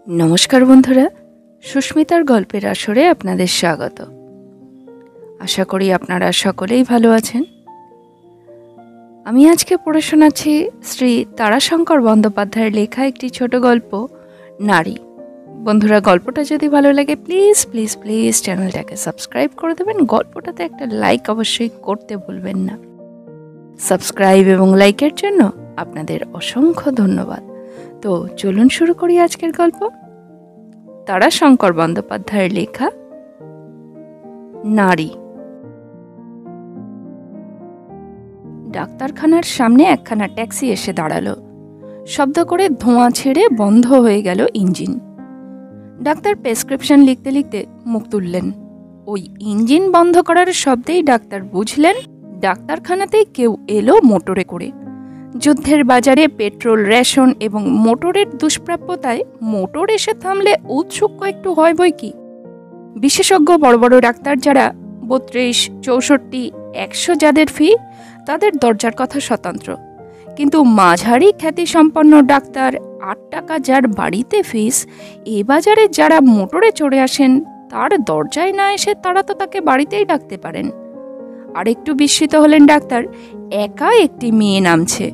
नमस्कार बंधुरा सुस्मितार गल्पेर आसरे आपनादेर स्वागत। आशा करी आपनारा सकलेई भालो आछेन। आमी आजके पढ़े शोनाচ্ছি श्री ताराशंकर बंदोपाध्यायेर लेखा एकटी छोटो गल्प नारी। बंधुरा गल्पटा यदि भालो लागे प्लिज प्लिज प्लिज चैनलटाके सबस्क्राइब करे देबेन। गल्पटाते एकटा लाइक अवश्यई करते भुलबेन ना। सबस्क्राइब एबं लाइकेर जोन्नो आपनादेर असंख्य धन्यवाद। तो चलुन शुरू करी आजकेर गल्प। ताराशंकर बंदोपाध्यायेर लेखा नारी। डाक्तारखानार सामने एकखाना टैक्सी एसे दाड़ालो। शब्द करे धोঁয়া छेड़े बंध हये गेल इंजिन। डाक्तार प्रेसक्रिप्शन लिखते लिखते मुख तुललेन। ओई इंजिन बंध करार शब्देई डाक्तार बुझलेन डाक्तारखानाते केउ एलो मोटरे करे। युद्धेर बाजारे पेट्रोल रेशन एवं मोटरेर दुष्प्राप्यताय मोटर एसे थामले औत्सुक्य एकटू हय बइकि। विशेषज्ञ बड़ बड़ डाक्तार जारा 32, 64, 100 जादेर फी तादेर दरजार कथा स्वतंत्र, किन्तु माझारी ख्यातिसम्पन्न डाक्तार 8 टाका जार बाड़ीते फिस ए बाजारे जारा मोटरे चढ़े आसेन तार दरजाय ना एसे तारा तो ताके बाड़ीतेई डाकते पारेन। आर एकटू बिस्मित हलेन डाक्तार, एका एकटी मेये नामछे।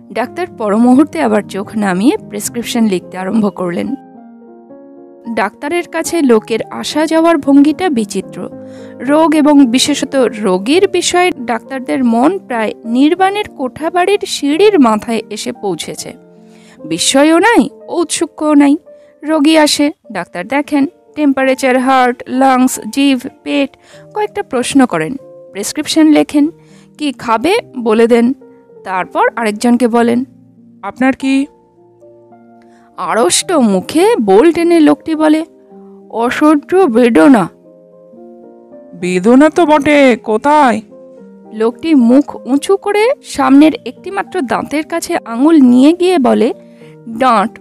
डाक्तार पर मुहूर्ते आबार चोख नामिये प्रेसक्रिप्शन लिखते आरम्भ करलेन। डाक्तारेर काछे लोकेर आसा जाওয়ার भंगिटा विचित्र। रोग एवं विशेषत रोगीर विषये डाक्तारदेर मन प्राय निर्बाणेर कोठाबाड़ीर सीढ़िर माथाय एसे पौঁছেছে। विस्मयও নাই, औत्सुक्যও নাই। रोगी आसे, डाक्तार देखें टेम्पारेचार, हार्ट, लांग्स, जीभ, पेट कयेकटा प्रश्न करें, प्रेसक्रिप्शन लेखें, कि खाबे बोले दें। तारपर आरेकजनके बोलें, आपनार कि? आड़ष्ट मुखे बोल टेने लोकटी बोले, असह्य बेदना। बेदना तो बटे, कोथाय? लोकटी मुख उঁচু करे सामनेर एकटी मात्र दाँतेर काछे आंगुल निये गिये बोले, दाँत।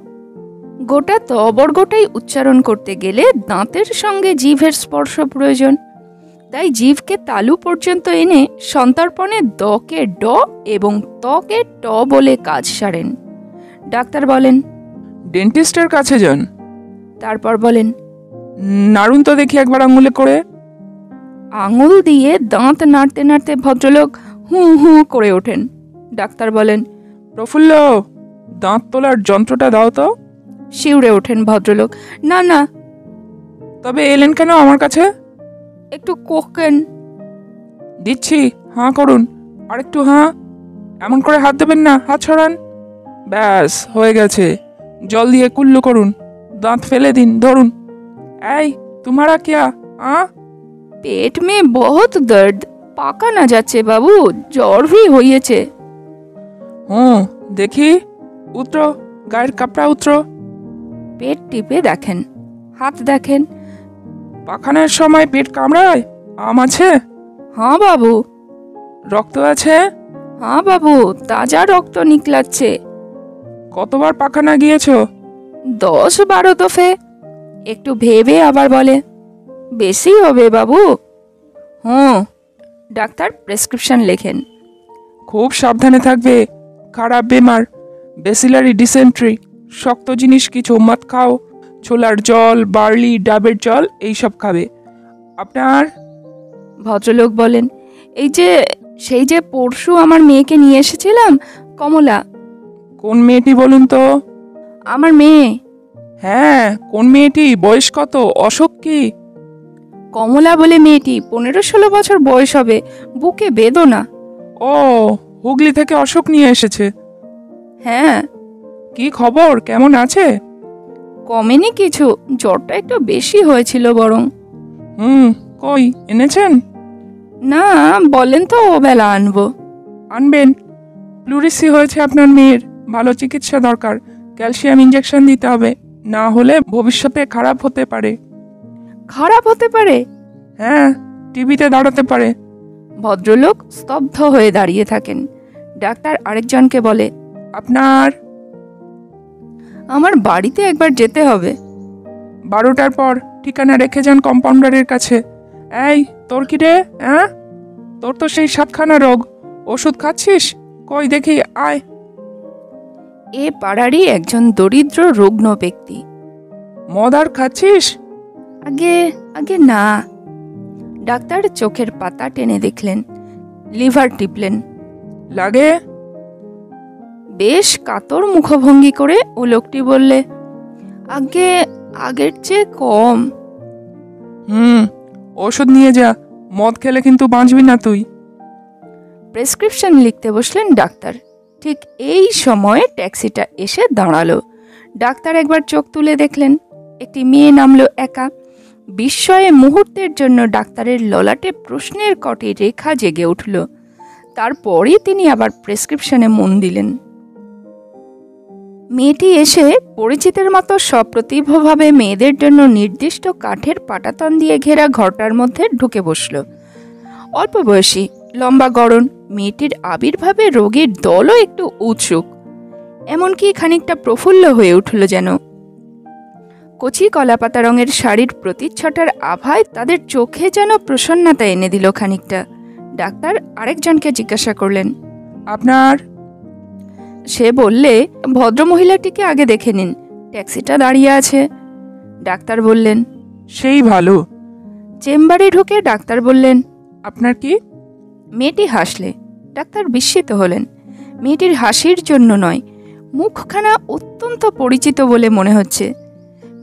गोटा तबर्गटाई उच्चारण करते गेले दाँतेर संगे जीभेर स्पर्श प्रयोजन, ताई जीभके तालु पर्यन्त एने सन्तर्पणे द के ड एवं त के ट बोले काज सारेन। डाक्तार बोलेन, डेंटिस्टेर काछे जान। तारपर बोलेन, नाड़ुन तो देखी एकबार आंगुले करे। आंगुल दिए दाँत नाड़ते नाड़ते भद्रलोक हूँ हूँ करे ओठेन। डाक्तार बोलेन, प्रफुल्ल, दाँत तोलार যন্ত্রটা दाओ तो। शिउरे ओठेन भद्रलोक, ना ना। तबे एलेन केन आमार काछे? एकटू कोकेन। दिच्छी, हाँ करुन। आरेकटू हाँ। एमन करे हाथ देबेन ना, हाथ छड़ान। ब्यास हये गेछे। जल दिए कुल्लू करुन, दाँत फेले दिन, धरुन। ऐ तुम्हारा क्या? आ? पेट में बहुत दर्द, पाका ना जाच्छे बाबू, ज्वर भी हयेछे। देखी, उतरो, गाয়ের কাপড়া उतरो। पेट टिपे देखें, हाथ देखें। পাখানের সময় পেট কামড়ায়? আম আছে? हाँ बाबू। রক্ত আছে? हाँ बाबू, ताजा रक्त निकलाচ্ছে। কতবার পাখানা গিয়েছো? 10-12 দফে। একটু ভেবে আবার বলে, বেশি হবে বাবু। ডাক্তার প্রেসক্রিপশন লেখেন। খুব সাবধানে থাকবে, খারাপ বেমার, বেসিলারি ডিসেন্ট্রি, শক্ত জিনিস কিছু মত খাও, ছোলার জল, বার্লি, ডাবের জল এইসব খাবে। আপনার? ভদ্রলোক বলেন, সেই যে পরশু আমার মেয়েকে নিয়ে এসেছিলাম, কমলা। কোন মেয়েটি বলুন তো? আমার মেয়ে। হ্যাঁ, কোন মেয়েটি? বয়স কত? অসুখ কি? কমলা বলে মেয়েটি, 15-16 বছর বয়স হবে, বুকে বেদনা। ও, হুগলি থেকে অসুখ নিয়ে এসেছে? হ্যাঁ। কি খবর, কেমন আছে? কমেনি কিছু, জ্বরটা একটু বেশি হয়েছিল বরং। কই এনেছেন? না, বলেন তো ও বেলা আনবো। আনবেন। প্লুরিসি হয়েছে আপনার মেয়ের, ভালো চিকিৎসা দরকার, ক্যালসিয়াম ইনজেকশন দিতে হবে, না হলে ভবিষ্যতে খারাপ হতে পারে। খারাপ হতে পারে? হ্যাঁ, টিভিতে দাঁড়াতে পারে। ভদ্রলোক স্তব্ধ হয়ে দাঁড়িয়ে থাকেন। ডাক্তার আরেকজনকে বলে, আপনার? আমার বাড়িতে একবার যেতে হবে। 12টার পর ঠিকানা রেখে যান কম্পাউন্ডারের কাছে। এই তোর কি রে? হ্যাঁ, তোর তো সেই 7খানা রোগ, ওষুধ খাচ্ছিস? কই দেখি, আয়। এ পাড়ারই একজন দরিদ্র রুগ্ন ব্যক্তি। মদ আর খাচ্ছিস? আগে আগে না। ডাক্তার চোখের পাতা টেনে দেখলেন, লিভার টিপলেন। লাগে? বেশ কাতর মুখভঙ্গি করে ও লোকটি বললে, আগে আগের চেয়ে কম। ওষুধ নিয়ে যা, মদ খেলে কিন্তু বাঁচবি না তুই। প্রেসক্রিপশন লিখতে বসলেন ডাক্তার। ঠিক এই সময়ে ট্যাক্সিটা এসে দাঁড়ালো। ডাক্তার একবার চোখ তুলে দেখলেন, একটি মেয়ে নামলো একা। বিস্ময়ে মুহূর্তের জন্য ডাক্তারের ললাটে প্রশ্নের কটি রেখা জেগে উঠল। তারপরই তিনি আবার প্রেসক্রিপশনে মন দিলেন। মেয়েটি এসে পরিচিতের মতো সপ্রতিভভাবে মেয়েদের জন্য নির্দিষ্ট কাঠের পাটাতন দিয়ে ঘেরা ঘরটার মধ্যে ঢুকে বসল। অল্প বয়সী, লম্বা গড়ন, মেয়েটির আবির্ভাবে রোগীর দলও একটু উৎসুক, এমনকি খানিকটা প্রফুল্ল হয়ে উঠল যেন। কচি কলাপাতা রঙের শাড়ির প্রতিচ্ছটার আভায় তাদের চোখে যেন প্রসন্নতা এনে দিল খানিকটা। ডাক্তার আরেকজনকে জিজ্ঞাসা করলেন, আপনার? সে বললে, ভদ্রমহিলাটিকে আগে দেখে নিন, ট্যাক্সিটা দাঁড়িয়ে আছে। ডাক্তার বললেন, সেই ভালো। চেম্বারে ঢুকে ডাক্তার বললেন, আপনার কি? মেয়েটি হাসলে। ডাক্তার বিস্মিত হলেন। মেয়েটির হাসির জন্য নয়, মুখখানা অত্যন্ত পরিচিত বলে মনে হচ্ছে।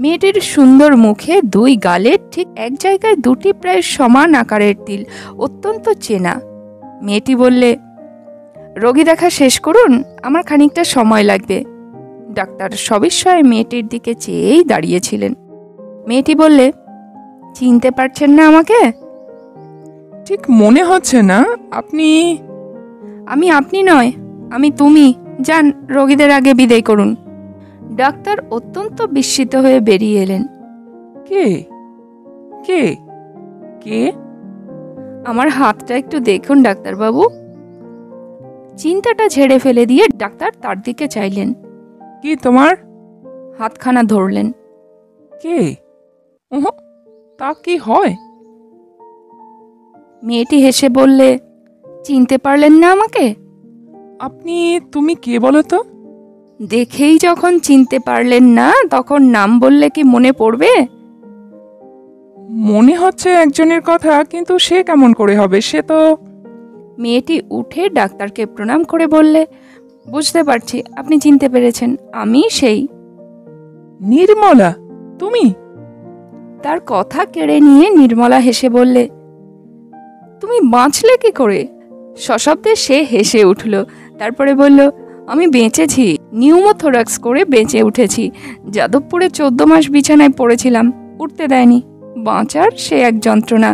মেয়েটির সুন্দর মুখে দুই গালের ঠিক এক জায়গায় দুটি প্রায় সমান আকারের তিল, অত্যন্ত চেনা। মেয়েটি বললে, রোগী দেখা শেষ করুন, আমার খানিকটা সময় লাগবে। ডাক্তার সবিস্ময়ে মেয়েটির দিকে চেয়েই দাঁড়িয়েছিলেন। মেয়েটি বললে, চিনতে পারছেন না আমাকে? ঠিক মনে হচ্ছে না। আপনি? আমি আপনি নয়, আমি তুমি। যান, রোগীদের আগে বিদায় করুন। ডাক্তার অত্যন্ত বিস্মিত হয়ে বেরিয়ে এলেন। কে কে কে? আমার হাতটা একটু দেখুন ডাক্তারবাবু। চিন্তাটা ঝেড়ে ফেলে দিয়ে ডাক্তার তার দিকে চাইলেন। কি তোমার? হাতখানা ধরলেন। কে? তা কি হয়? মেয়েটি হেসে বললে, চিনতে পারলেন না আমাকে? তুমি কে বলো তো? দেখেই যখন চিনতে পারলেন না, তখন নাম বললে কি মনে পড়বে? মনে হচ্ছে একজনের কথা, কিন্তু সে কেমন করে হবে? সে তো... মেয়েটি উঠে ডাক্তারকে প্রণাম করে বললে, বুঝতে পারছি আপনি চিনতে পেরেছেন, আমি সেই। নির্মলা? তুমি? তার কথা কেড়ে নিয়ে নির্মলা হেসে বললে, তুমি বাঁচলে কি করে? সশব্দে সে হেসে উঠল। তারপরে বলল, আমি বেঁচেছি, নিউমোথোরাক্স করে বেঁচে উঠেছি। যাদবপুরে 14 মাস বিছানায় পড়েছিলাম, উঠতে দেয়নি। বাঁচার সে এক যন্ত্রণা।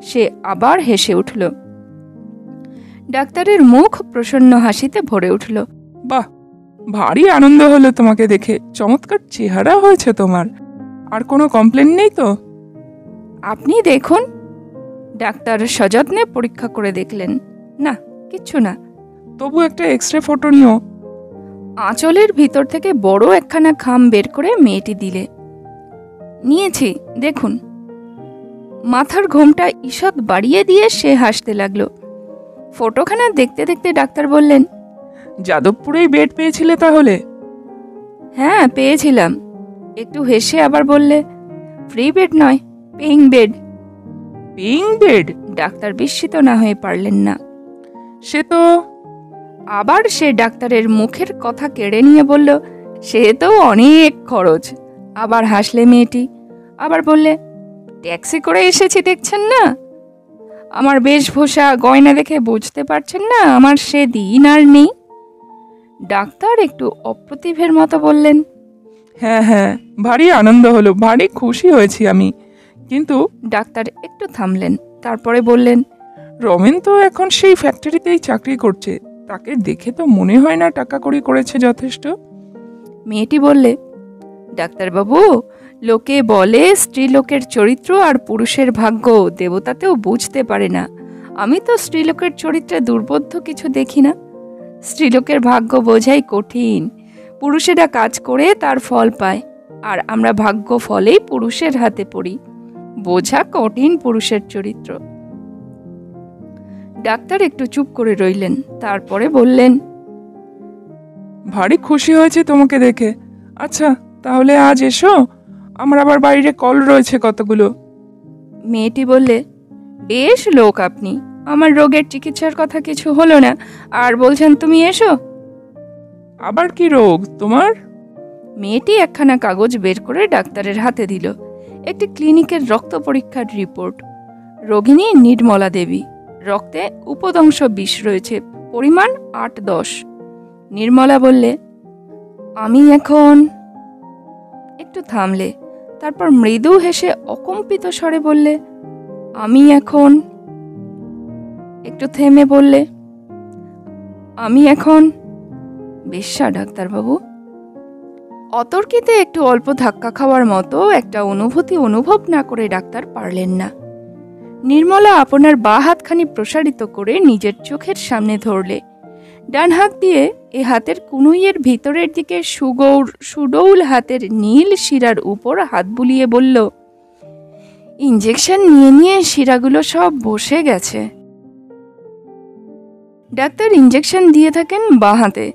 সে আবার হেসে উঠল। ডাক্তারের মুখ প্রসন্ন হাসিতে ভরে উঠল। বাহ, ভারী আনন্দ হলো তোমাকে দেখে। চমৎকার চেহারা হয়েছে তোমার। আর কোনো কমপ্লেন নেই তো? আপনি দেখুন। ডাক্তার সযত্নে পরীক্ষা করে দেখলেন। না, কিচ্ছু না। তবু একটা এক্সরে ফটো নিও। আঁচলের ভিতর থেকে বড় একখানা খাম বের করে মেয়েটি দিলে। নিয়েছি, দেখুন। মাথার ঘোমটা ঈষৎ বাড়িয়ে দিয়ে সে হাসতে লাগলো। ফটোখানা দেখতে দেখতে ডাক্তার বললেন, যাদবপুরেই বেড পেয়েছিলে তাহলে? হ্যাঁ, পেয়েছিলাম। একটু হেসে আবার বললে, ফ্রি বেড নয়, paying bed. Paying bed? Doctor বিস্মিত না হয়ে পারলেন না। সে তো... আবার সে ডাক্তারের মুখের কথা কেড়ে নিয়ে বলল, সে তো অনেক খরচ। আবার হাসলে মেয়েটি। আবার বললে, ট্যাক্সি করে এসেছি দেখছেন না? আমার বেশভূষা গয়না দেখে বুঝতে পারছেন না আমার সে দিন আর নেই? ডাক্তার একটু অপ্রতিভের মতো বললেন, হ্যাঁ হ্যাঁ, ভারী আনন্দ হলো, ভারী খুশি হয়েছি আমি। কিন্তু... ডাক্তার একটু থামলেন, তারপরে বললেন, রমেন তো এখন সেই ফ্যাক্টরিতেই চাকরি করছে। তাকে দেখে তো মনে হয় না টাকা কড়ি করেছে যথেষ্ট। মেয়েটি বললে, ডাক্তারবাবু, লোকে বলে স্ত্রীলোকের চরিত্র আর পুরুষের ভাগ্য দেবতাতেও বুঝতে পারে না। আমি তো স্ত্রীলোকের চরিত্রে দুর্বোধ্য কিছু দেখি না। স্ত্রীলোকের ভাগ্য বোঝাই কঠিন। পুরুষেরা কাজ করে তার ফল পায়, আর আমরা ভাগ্য ফলেই পুরুষের হাতে পড়ি। বোঝা কঠিন পুরুষের চরিত্র। ডাক্তার একটু চুপ করে রইলেন, তারপরে বললেন, ভারী খুশি হয়েছে তোমাকে দেখে। আচ্ছা, তাহলে আজ এসো, আমার আবার বাইরে কল রয়েছে কতগুলো। মেয়েটি বললে, বেশ লোক আপনি, আমার রোগের চিকিৎসার কথা কিছু হলো না, আর বলছেন তুমি এসো। আবার কি রোগ তোমার? মেয়েটি একখানা কাগজ বের করে ডাক্তারের হাতে দিল। একটি ক্লিনিকের রক্ত পরীক্ষার রিপোর্ট। রোগিণী নির্মলা দেবী, রক্তে উপদংশ বিষ রয়েছে, পরিমাণ 8-10। নির্মলা বললে, আমি এখন। একটু থামলে, তারপর মৃদু হেসে অকম্পিত স্বরে বললে, আমি এখন। একটু থেমে বললে, আমি এখন বেশ্যা ডাক্তারবাবু। অতর্কিতে একটু অল্প ধাক্কা খাওয়ার মতো একটা অনুভূতি অনুভব না করে ডাক্তার পারলেন না। নির্মলা আপনার বাঁ হাতখানি প্রসারিত করে নিজের চোখের সামনে ধরলে, ডান হাত দিয়ে এ হাতের কুনুইয়ের ভিতরের দিকে সুডৌল হাতের নীল শিরার উপর হাত বুলিয়ে বলল, ইঞ্জেকশন নিয়ে নিয়ে শিরাগুলো সব বসে গেছে। ডাক্তার ইঞ্জেকশন দিয়ে থাকেন বাঁ হাতে,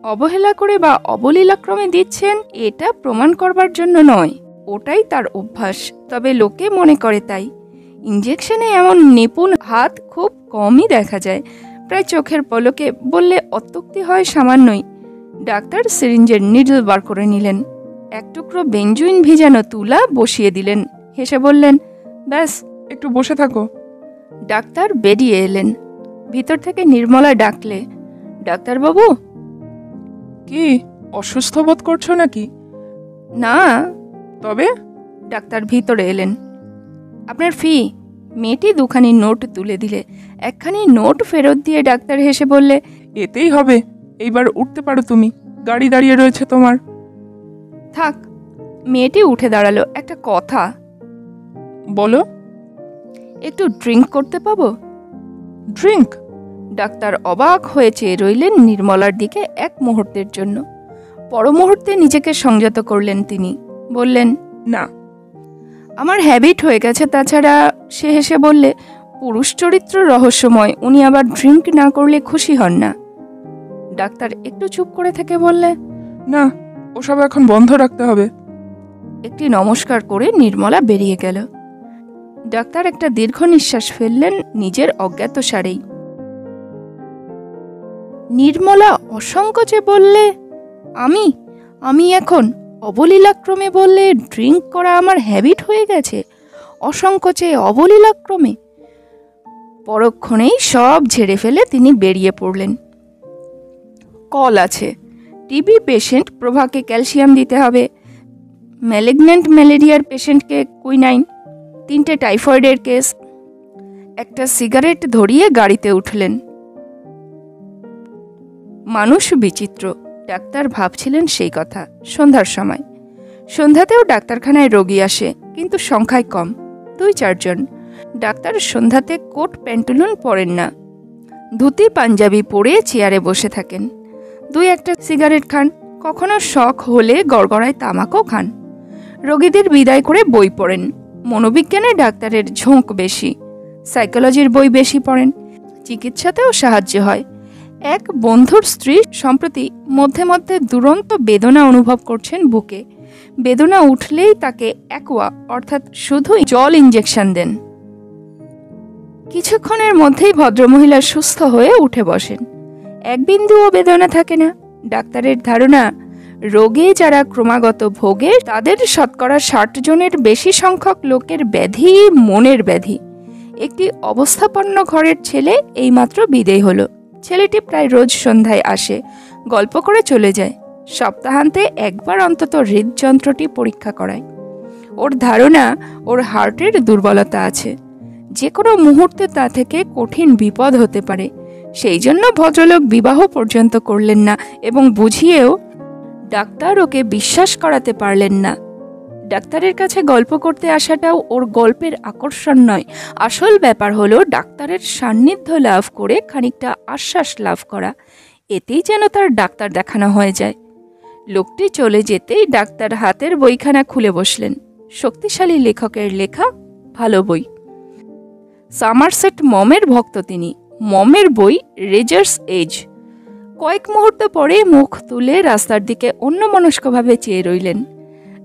অবহেলা করে বা অবলীলাক্রমে দিচ্ছেন এটা প্রমাণ করবার জন্য নয়, ওটাই তার অভ্যাস। তবে লোকে মনে করে তাই। ইঞ্জেকশনে এমন নিপুণ হাত খুব কমই দেখা যায়, প্রায় চোখের পলকে বললে অত্যুক্তি হয় সামান্যই। ডাক্তার সিরিঞ্জের নিডল বার করে নিলেন, এক টুকরো বেঞ্জুইন ভিজানো তুলা বসিয়ে দিলেন, হেসে বললেন, ব্যাস একটু বসে থাকো। ডাক্তার বেরিয়ে এলেন। ভিতর থেকে নির্মলা ডাকলে, ডাক্তারবাবু। কি, অসুস্থ বোধ করছো নাকি? না। তবে? ডাক্তার ভিতরে এলেন। আপনার ফি। মেয়েটি দুখানি নোট তুলে দিলে। একখানি নোট ফেরত দিয়ে ডাক্তার হেসে বললে, এতেই হবে, এইবার উঠতে পারো তুমি, গাড়ি দাঁড়িয়ে রয়েছে তোমার। থাক। মেয়েটি উঠে দাঁড়ালো। একটা কথা। বলো। একটু ড্রিঙ্ক করতে পাবো? ড্রিঙ্ক? ডাক্তার অবাক হয়ে চেয়ে রইলেন নির্মলার দিকে এক মুহূর্তের জন্য। পর মুহূর্তে নিজেকে সংযত করলেন তিনি, বললেন, না। আমার হ্যাবিট হয়ে গেছে। তাছাড়া, সে হেসে বললে, পুরুষ চরিত্র রহস্যময়, উনি আবার ড্রিঙ্ক না করলে খুশি হন না। ডাক্তার একটু চুপ করে থেকে বললে, না, ওসব এখন বন্ধ রাখতে হবে। একটি নমস্কার করে নির্মলা বেরিয়ে গেল। ডাক্তার একটা দীর্ঘ নিঃশ্বাস ফেললেন নিজের অজ্ঞাত সারেই। নির্মলা অসংকোচে বললে, আমি এখন। অবলীলাক্রমে বললে, ড্রিঙ্ক করা আমার হ্যাবিট হয়ে গেছে। অসংকোচে, অবলীলাক্রমে। পরক্ষণেই সব ঝেড়ে ফেলে তিনি বেরিয়ে পড়লেন। কল আছে। টিবি পেশেন্ট প্রভাকে ক্যালসিয়াম দিতে হবে, ম্যালিগন্যান্ট ম্যালেরিয়ার পেশেন্টকে কুইনাইন, 3টে টাইফয়েডের কেস। একটা সিগারেট ধরিয়ে গাড়িতে উঠলেন। মানুষ বিচিত্র, ডাক্তার ভাবছিলেন সেই কথা সন্ধ্যার সময়। সন্ধ্যাতেও ডাক্তারখানায় রোগী আসে, কিন্তু সংখ্যায় কম, 2-4 জন। ডাক্তার সন্ধ্যাতে কোট প্যান্টুলুন পরেন না, ধুতি পাঞ্জাবি পরে চেয়ারে বসে থাকেন। 2-1টা সিগারেট খান, কখনো শখ হলে গড়গড়ায় তামাকও খান। রোগীদের বিদায় করে বই পড়েন। মনোবিজ্ঞানে ডাক্তারের ঝোঁক বেশি, সাইকোলজির বই বেশি পড়েন। চিকিৎসাতেও সাহায্য হয়। এক বন্ধুর স্ত্রী সম্প্রতি মধ্যে মধ্যে দুরন্ত বেদনা অনুভব করছেন বুকে। বেদনা উঠলেই তাকে অ্যাকোয়া অর্থাৎ শুধুই জল ইঞ্জেকশন দেন। কিছুক্ষণের মধ্যেই ভদ্রমহিলা সুস্থ হয়ে উঠে বসেন, এক বিন্দুও বেদনা থাকে না। ডাক্তারের ধারণা, রোগে যারা ক্রমাগত ভোগে তাদের শতকরা 60 জনের বেশি সংখ্যক লোকের ব্যাধি মনের ব্যাধি। একটি অবস্থাপন্ন ঘরের ছেলে এইমাত্র বিদেয় হলো। ছেলেটি প্রায় রোজ সন্ধ্যায় আসে, গল্প করে চলে যায়। সপ্তাহান্তে একবার অন্তত হৃদযন্ত্রটি পরীক্ষা করায়। ওর ধারণা ওর হার্টের দুর্বলতা আছে, যে কোনো মুহূর্তে তা থেকে কঠিন বিপদ হতে পারে। সেই জন্য ভদ্রলোক বিবাহ পর্যন্ত করলেন না এবং বুঝিয়েও ডাক্তার ওকে বিশ্বাস করাতে পারলেন না। ডাক্তারের কাছে গল্প করতে আসাটাও ওর গল্পের আকর্ষণ নয়। আসল ব্যাপার হলো ডাক্তারের সান্নিধ্য লাভ করে খানিকটা আশ্বাস লাভ করা। এতেই যেন তার ডাক্তার দেখানো হয়ে যায়। লোকটি চলে যেতেই ডাক্তার হাতের বইখানা খুলে বসলেন। শক্তিশালী লেখকের লেখা ভালো বই। সামারসেট মমের ভক্ত তিনি। মমের বই রেজার্স এজ, কয়েক মুহূর্ত পরে মুখ তুলে রাস্তার দিকে অন্যমনস্কভাবে চেয়ে রইলেন।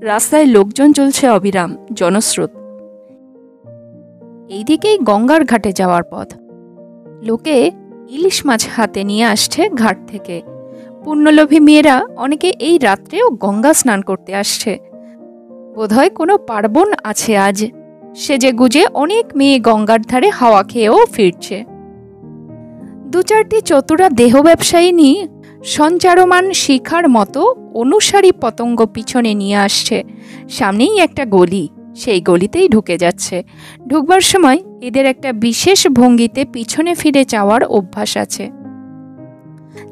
রাস্তায় লোকজন চলছে অবিরাম, জনস্রোত। এইদিকেই গঙ্গার ঘাটে যাওয়ার পথ। লোকে ইলিশ মাছ হাতে নিয়ে আসছে ঘাট থেকে। পুণ্যলোভী মেয়েরা অনেকে এই রাত্রেও গঙ্গা স্নান করতে আসছে। বোধহয় কোনো পার্বণ আছে আজ। সেজে গুজে অনেক মেয়ে গঙ্গার ধারে হাওয়া খেয়েও ফিরছে। দু চারটি চতুরা দেহ ব্যবসায়িনী সঞ্চারমান শিখার মতো অনুসারী পতঙ্গ পিছনে নিয়ে আসছে। সামনেই একটা গলি, সেই গলিতেই ঢুকে যাচ্ছে। ঢুকবার সময় এদের একটা বিশেষ ভঙ্গিতে পিছনে ফিরে যাওয়ার অভ্যাস আছে,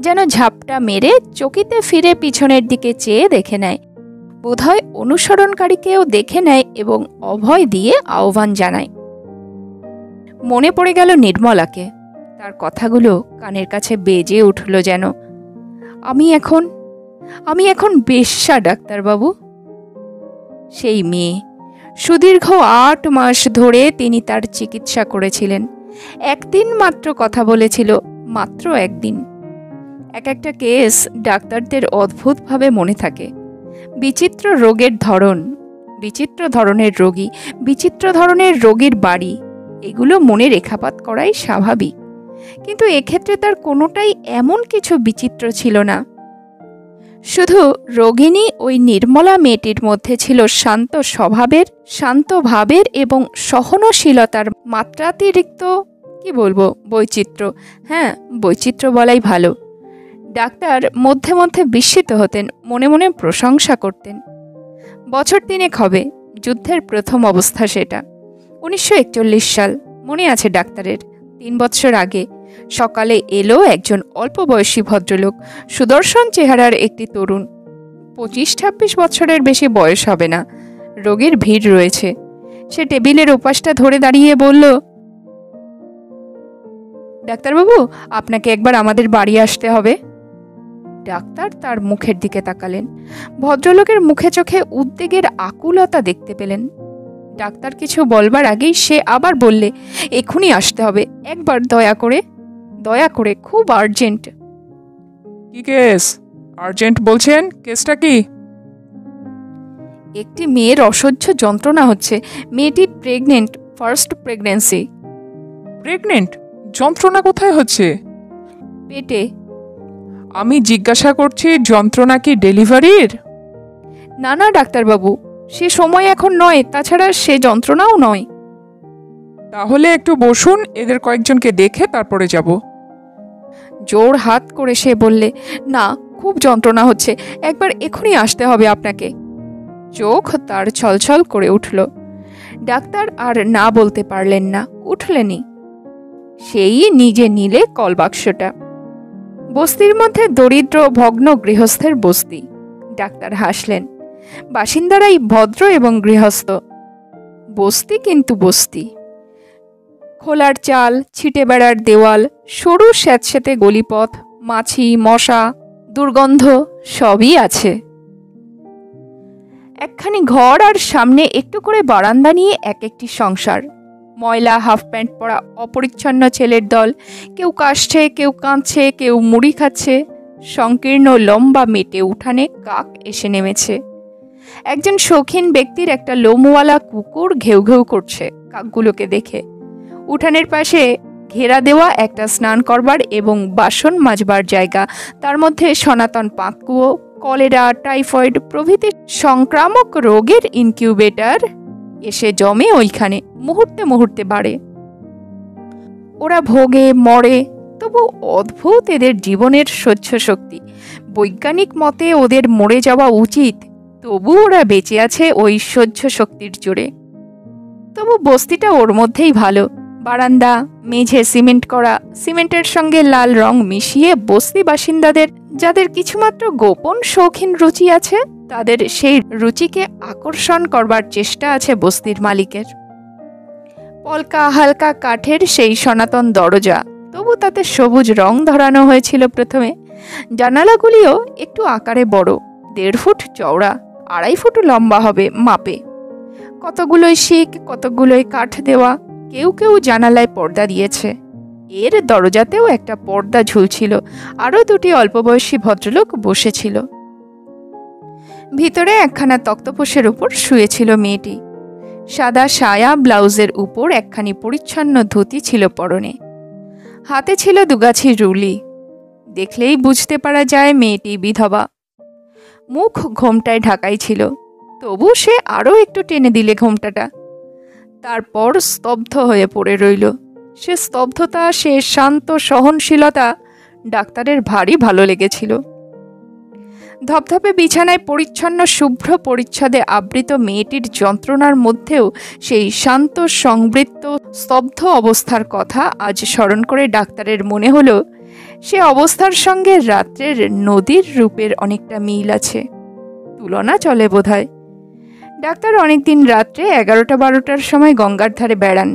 যেন ঝাপটা মেরে চকিতে ফিরে পিছনের দিকে চেয়ে দেখে নেয়। বোধহয় অনুসরণকারীকেও দেখে নেয় এবং অভয় দিয়ে আহ্বান জানায়। মনে পড়ে গেল নির্মলাকে। তার কথাগুলো কানের কাছে বেজে উঠল যেন। আমি এখন বেশ্যা ডাক্তারবাবু। সেই মেয়ে। সুদীর্ঘ 8 মাস ধরে তিনি তার চিকিৎসা করেছিলেন। একদিন মাত্র কথা বলেছিল, মাত্র একদিন। একটা কেস ডাক্তারদের অদ্ভুতভাবে মনে থাকে। বিচিত্র রোগের ধরন, বিচিত্র ধরনের রোগী, বিচিত্র ধরনের রোগীর বাড়ি, এগুলো মনে রেখাপাত করাই স্বাভাবিক। কিন্তু এক্ষেত্রে তার কোনোটাই এমন কিছু বিচিত্র ছিল না। শুধু রোগিণী ওই নির্মলা মেয়েটির মধ্যে ছিল শান্ত স্বভাবের, শান্ত ভাবের এবং সহনশীলতার মাত্রাতিরিক্ত, কি বলবো, বৈচিত্র্য। হ্যাঁ, বৈচিত্র্য বলাই ভালো। ডাক্তার মধ্যে মধ্যে বিস্মিত হতেন, মনে মনে প্রশংসা করতেন। বছর 3 হবে, যুদ্ধের প্রথম অবস্থা সেটা। 1941 সাল। মনে আছে ডাক্তারের। 3 বছর আগে সকালে এলো একজন অল্প বয়সী ভদ্রলোক, সুদর্শন চেহারার একটি তরুণ। 25-26 বছরের বেশি বয়স হবে না। রোগীর ভিড় রয়েছে। সে টেবিলের ওপাশটা ধরে দাঁড়িয়ে বলল, ডাক্তারবাবু, আপনাকে একবার আমাদের বাড়ি আসতে হবে। ডাক্তার তার মুখের দিকে তাকালেন। ভদ্রলোকের মুখে চোখে উদ্বেগের আকুলতা দেখতে পেলেন। ডাক্তার কিছু বলবার আগেই সে আবার বললে, এক্ষুনি আসতে হবে, একবার দয়া করে, দয়া করে, খুব আর্জেন্ট। কি কেস? আর্জেন্ট বলছেন? কেসটা কি? একটি মেয়ের অসহ্য যন্ত্রণা হচ্ছে। মেয়েটি প্রেগনেন্ট, ফার্স্ট প্রেগন্যান্সি। প্রেগনেন্ট? যন্ত্রণা কোথায় হচ্ছে? পেটে। আমি জিজ্ঞাসা করছি, যন্ত্রণা কি ডেলিভারির? না না ডাক্তারবাবু, সে সময় এখন নয়, তাছাড়া সে যন্ত্রণাও নয়। তাহলে একটু বসুন, এদের কয়েকজনকে দেখে তারপরে যাব। জোর হাত করে সে বললে, না, খুব যন্ত্রণা হচ্ছে, একবার এখনই আসতে হবে আপনাকে। চোখ তার ছলছল করে উঠল। ডাক্তার আর না বলতে পারলেন না, উঠলেনই। সেই নিজে নিলে কলবাক্সটা। বস্তির মধ্যে দরিদ্র ভগ্ন গৃহস্থের বস্তি। ডাক্তার হাসলেন। বাসিন্দারাই ভদ্র এবং গৃহস্থ। বস্তি কিন্তু বস্তি। খোলার চাল, ছিটে বেড়ার দেওয়াল, সরু স্যাঁতস্যাঁতে গলিপথ, মাছি, মশা, দুর্গন্ধ সবই আছে। একখানি ঘর আর সামনে একটু করে বারান্দা নিয়ে এক একটি সংসার। ময়লা হাফ প্যান্ট পরা অপরিচ্ছন্ন ছেলের দল, কেউ কাশছে, কেউ কাঁদছে, কেউ মুড়ি খাচ্ছে। সংকীর্ণ লম্বা মেটে উঠানে কাক এসে নেমেছে। একজন শৌখিন ব্যক্তির একটা লোমওয়ালা কুকুর ঘেউ ঘেউ করছে কাকগুলোকে দেখে। উঠানের পাশে ঘেরা দেওয়া একটা স্নান করবার এবং বাসন মাজবার জায়গা, তার মধ্যে সনাতন পাতকুয়ো, কলেরা, টাইফয়েড প্রভৃতি সংক্রামক রোগের ইনকিউবেটর এসে জমে ওইখানে, মুহূর্তে মুহূর্তে বাড়ে। ওরা ভোগে, মরে, তবু অদ্ভুত এদের জীবনের সহ্য শক্তি। বৈজ্ঞানিক মতে ওদের মরে যাওয়া উচিত, তবু ওরা বেঁচে আছে ওই সহ্য শক্তির জোরে। তবু বস্তিটা ওর মধ্যেই ভালো। বারান্দা, মেঝে সিমেন্ট করা, সিমেন্টের সঙ্গে লাল রং মিশিয়ে বস্তি বাসিন্দাদের, যাদের কিছুমাত্র গোপন শৌখিন রুচি আছে, তাদের সেই রুচিকে আকর্ষণ করবার চেষ্টা আছে বস্তির মালিকের। পলকা হালকা কাঠের সেই সনাতন দরজা, তবু তাতে সবুজ রং ধরানো হয়েছিল প্রথমে। জানালাগুলিও একটু আকারে বড়, 1.5 ফুট চওড়া, 2.5 ফুট লম্বা হবে মাপে। কতগুলোই শিক, কতগুলোই কাঠ দেওয়া। কেউ কেউ জানালায় পর্দা দিয়েছে। এর দরজাতেও একটা পর্দা ঝুলছিল, আরও দুটি অল্পবয়সী ভদ্রলোক বসেছিল। ভিতরে একখানা তক্তপোষের উপর শুয়েছিল মেয়েটি। সাদা সায়া ব্লাউজের উপর একখানি পরিচ্ছন্ন ধুতি ছিল পরনে। হাতে ছিল দুগাছি রুলি। দেখলেই বুঝতে পারা যায় মেয়েটি বিধবা। মুখ ঘোমটায় ঢাকাই ছিল, তবু সে আরও একটু টেনে দিলে ঘোমটাটা। তারপর স্তব্ধ হয়ে পড়ে রইল। সে স্তব্ধতা, সে শান্ত সহনশীলতা ডাক্তারের ভারী ভালো লেগেছিল। ধপধপে বিছানায় পরিচ্ছন্ন শুভ্র পরিচ্ছদে আবৃত মেয়েটির যন্ত্রণার মধ্যেও সেই শান্ত সংবৃত্ত স্তব্ধ অবস্থার কথা আজ স্মরণ করে ডাক্তারের মনে হলো সে অবস্থার সঙ্গে রাত্রের নদীর রূপের অনেকটা মিল আছে, তুলনা চলে বোধহয়। ডাক্তার অনেকদিন রাত্রে 11টা-12টার সময় গঙ্গার ধারে বেড়ান।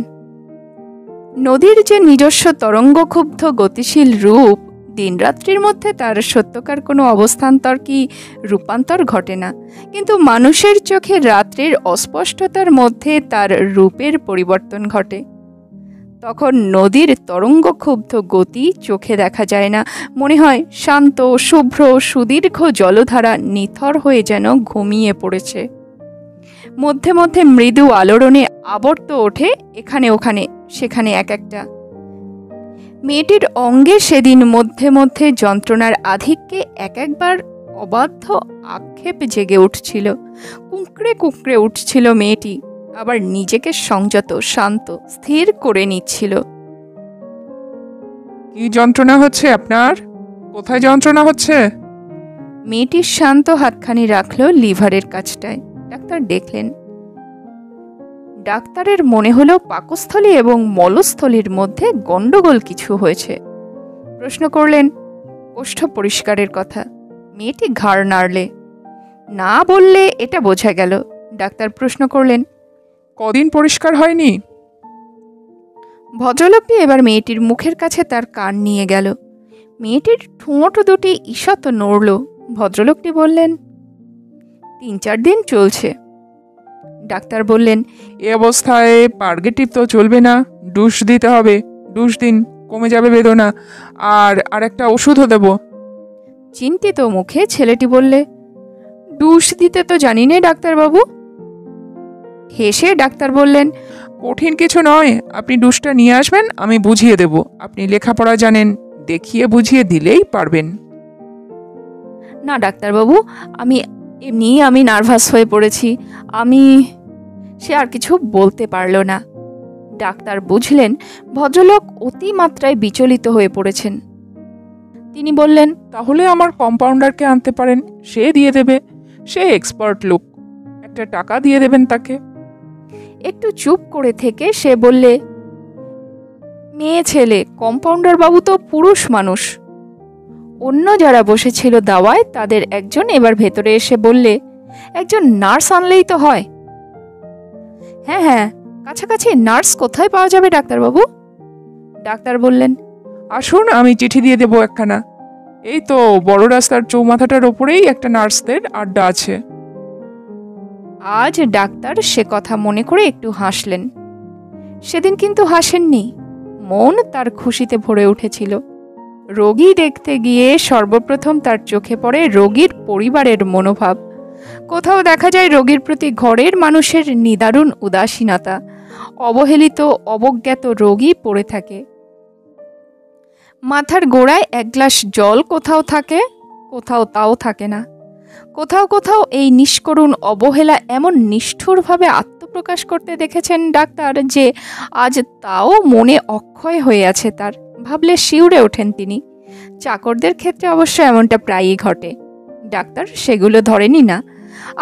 নদীর যে নিজস্ব তরঙ্গক্ষুব্ধ গতিশীল রূপ, দিনরাত্রির মধ্যে তার সত্যকার কোনো অবস্থান্তর কি রূপান্তর ঘটে না, কিন্তু মানুষের চোখে রাত্রির অস্পষ্টতার মধ্যে তার রূপের পরিবর্তন ঘটে। তখন নদীর তরঙ্গক্ষুব্ধ গতি চোখে দেখা যায় না, মনে হয় শান্ত শুভ্র সুদীর্ঘ জলধারা নিথর হয়ে যেন ঘুমিয়ে পড়েছে। মধ্যে মধ্যে মৃদু আলোড়নে আবর্ত ওঠে এখানে ওখানে সেখানে এক একটা। মেয়েটির অঙ্গে সেদিন মধ্যে মধ্যে যন্ত্রণার আধিক্যে এক একবার অবাধ্য আক্ষেপ জেগে উঠছিল। কুঁকড়ে কুঁকড়ে উঠছিল মেয়েটি, আবার নিজেকে সংযত শান্ত স্থির করে নিচ্ছিল। কি যন্ত্রণা হচ্ছে আপনার? কোথায় যন্ত্রণা হচ্ছে? মেয়েটির শান্ত হাতখানি রাখলো লিভারের কাছটায়। ডাক্তার দেখলেন। ডাক্তারের মনে হলো পাকস্থলী এবং মলস্থলীর মধ্যে গন্ডগোল কিছু হয়েছে। প্রশ্ন করলেন কোষ্ঠ পরিষ্কারের কথা। মেয়েটি ঘাড় নাড়লে। না বললে এটা বোঝা গেল। ডাক্তার প্রশ্ন করলেন কদিন পরিষ্কার হয়নি? ভদ্রলোকটি এবার মেয়েটির মুখের কাছে তার কান নিয়ে গেল। মেয়েটির ঠোঁট দুটি ঈষৎ নড়ল। ভদ্রলোকটি বললেন 3-4 দিন চলছে। ডাক্তার বললেন এ অবস্থায় পার্গেটিভ তো চলবে না, ডুশ দিতে হবে। ডুশ দিন, কমে যাবে বেদনা। আর একটা ওষুধও দেব। চিন্তিত মুখে ছেলেটি বললে ডুশ দিতে তো জানি নে ডাক্তারবাবু। হেসে ডাক্তার বললেন কঠিন কিছু নয়, আপনি ডুশটা নিয়ে আসবেন, আমি বুঝিয়ে দেব। আপনি লেখাপড়া জানেন, দেখিয়ে বুঝিয়ে দিলেই পারবেন। না ডাক্তারবাবু, আমি নার্ভাস হয়ে পড়েছি। সে আর কিছু বলতে পারল না। ডাক্তার বুঝলেন ভদ্রলোক অতিমাত্রায় বিচলিত হয়ে পড়েছেন। তিনি বললেন তাহলে আমার কম্পাউন্ডারকে আনতে পারেন, সে দিয়ে দেবে। সে এক্সপার্ট লোক, একটা টাকা দিয়ে দেবেন তাকে। একটু চুপ করে থেকে সে বললে মেয়ে ছেলে, কম্পাউন্ডার বাবু তো পুরুষ মানুষ। অন্য যারা বসেছিল দাওয়ায় তাদের একজন এবার ভেতরে এসে বললে একজন নার্স আনলেই তো হয়। হ্যাঁ হ্যাঁ, কাছাকাছি নার্স কোথায় পাওয়া যাবে ডাক্তারবাবু? ডাক্তার বললেন আসুন, আমি চিঠি দিয়ে দেবো একখানা। এই তো বড় রাস্তার চৌমাথাটার ওপরেই একটা নার্সদের আড্ডা আছে। আজ ডাক্তার সে কথা মনে করে একটু হাসলেন। সেদিন কিন্তু হাসেননি, মন তার খুশিতে ভরে উঠেছিল। রোগী দেখতে গিয়ে সর্বপ্রথম তার চোখে পড়ে রোগীর পরিবারের মনোভাব। কোথাও দেখা যায় রোগীর প্রতি ঘরের মানুষের নিদারুণ উদাসীনতা। অবহেলিত অবজ্ঞাত রোগী পড়ে থাকে। মাথার গোড়ায় এক গ্লাস জল কোথাও থাকে, কোথাও তাও থাকে না। কোথাও কোথাও এই নিষ্করুণ অবহেলা এমন নিষ্ঠুরভাবে আত্মপ্রকাশ করতে দেখেছেন ডাক্তার যে আজ তাও মনে অক্ষয় হয়ে আছে তার। ভাবলে শিউরে ওঠেন তিনি। চাকরদের ক্ষেত্রে অবশ্য এমনটা প্রায়ই ঘটে। ডাক্তার সেগুলো ধরেনি না।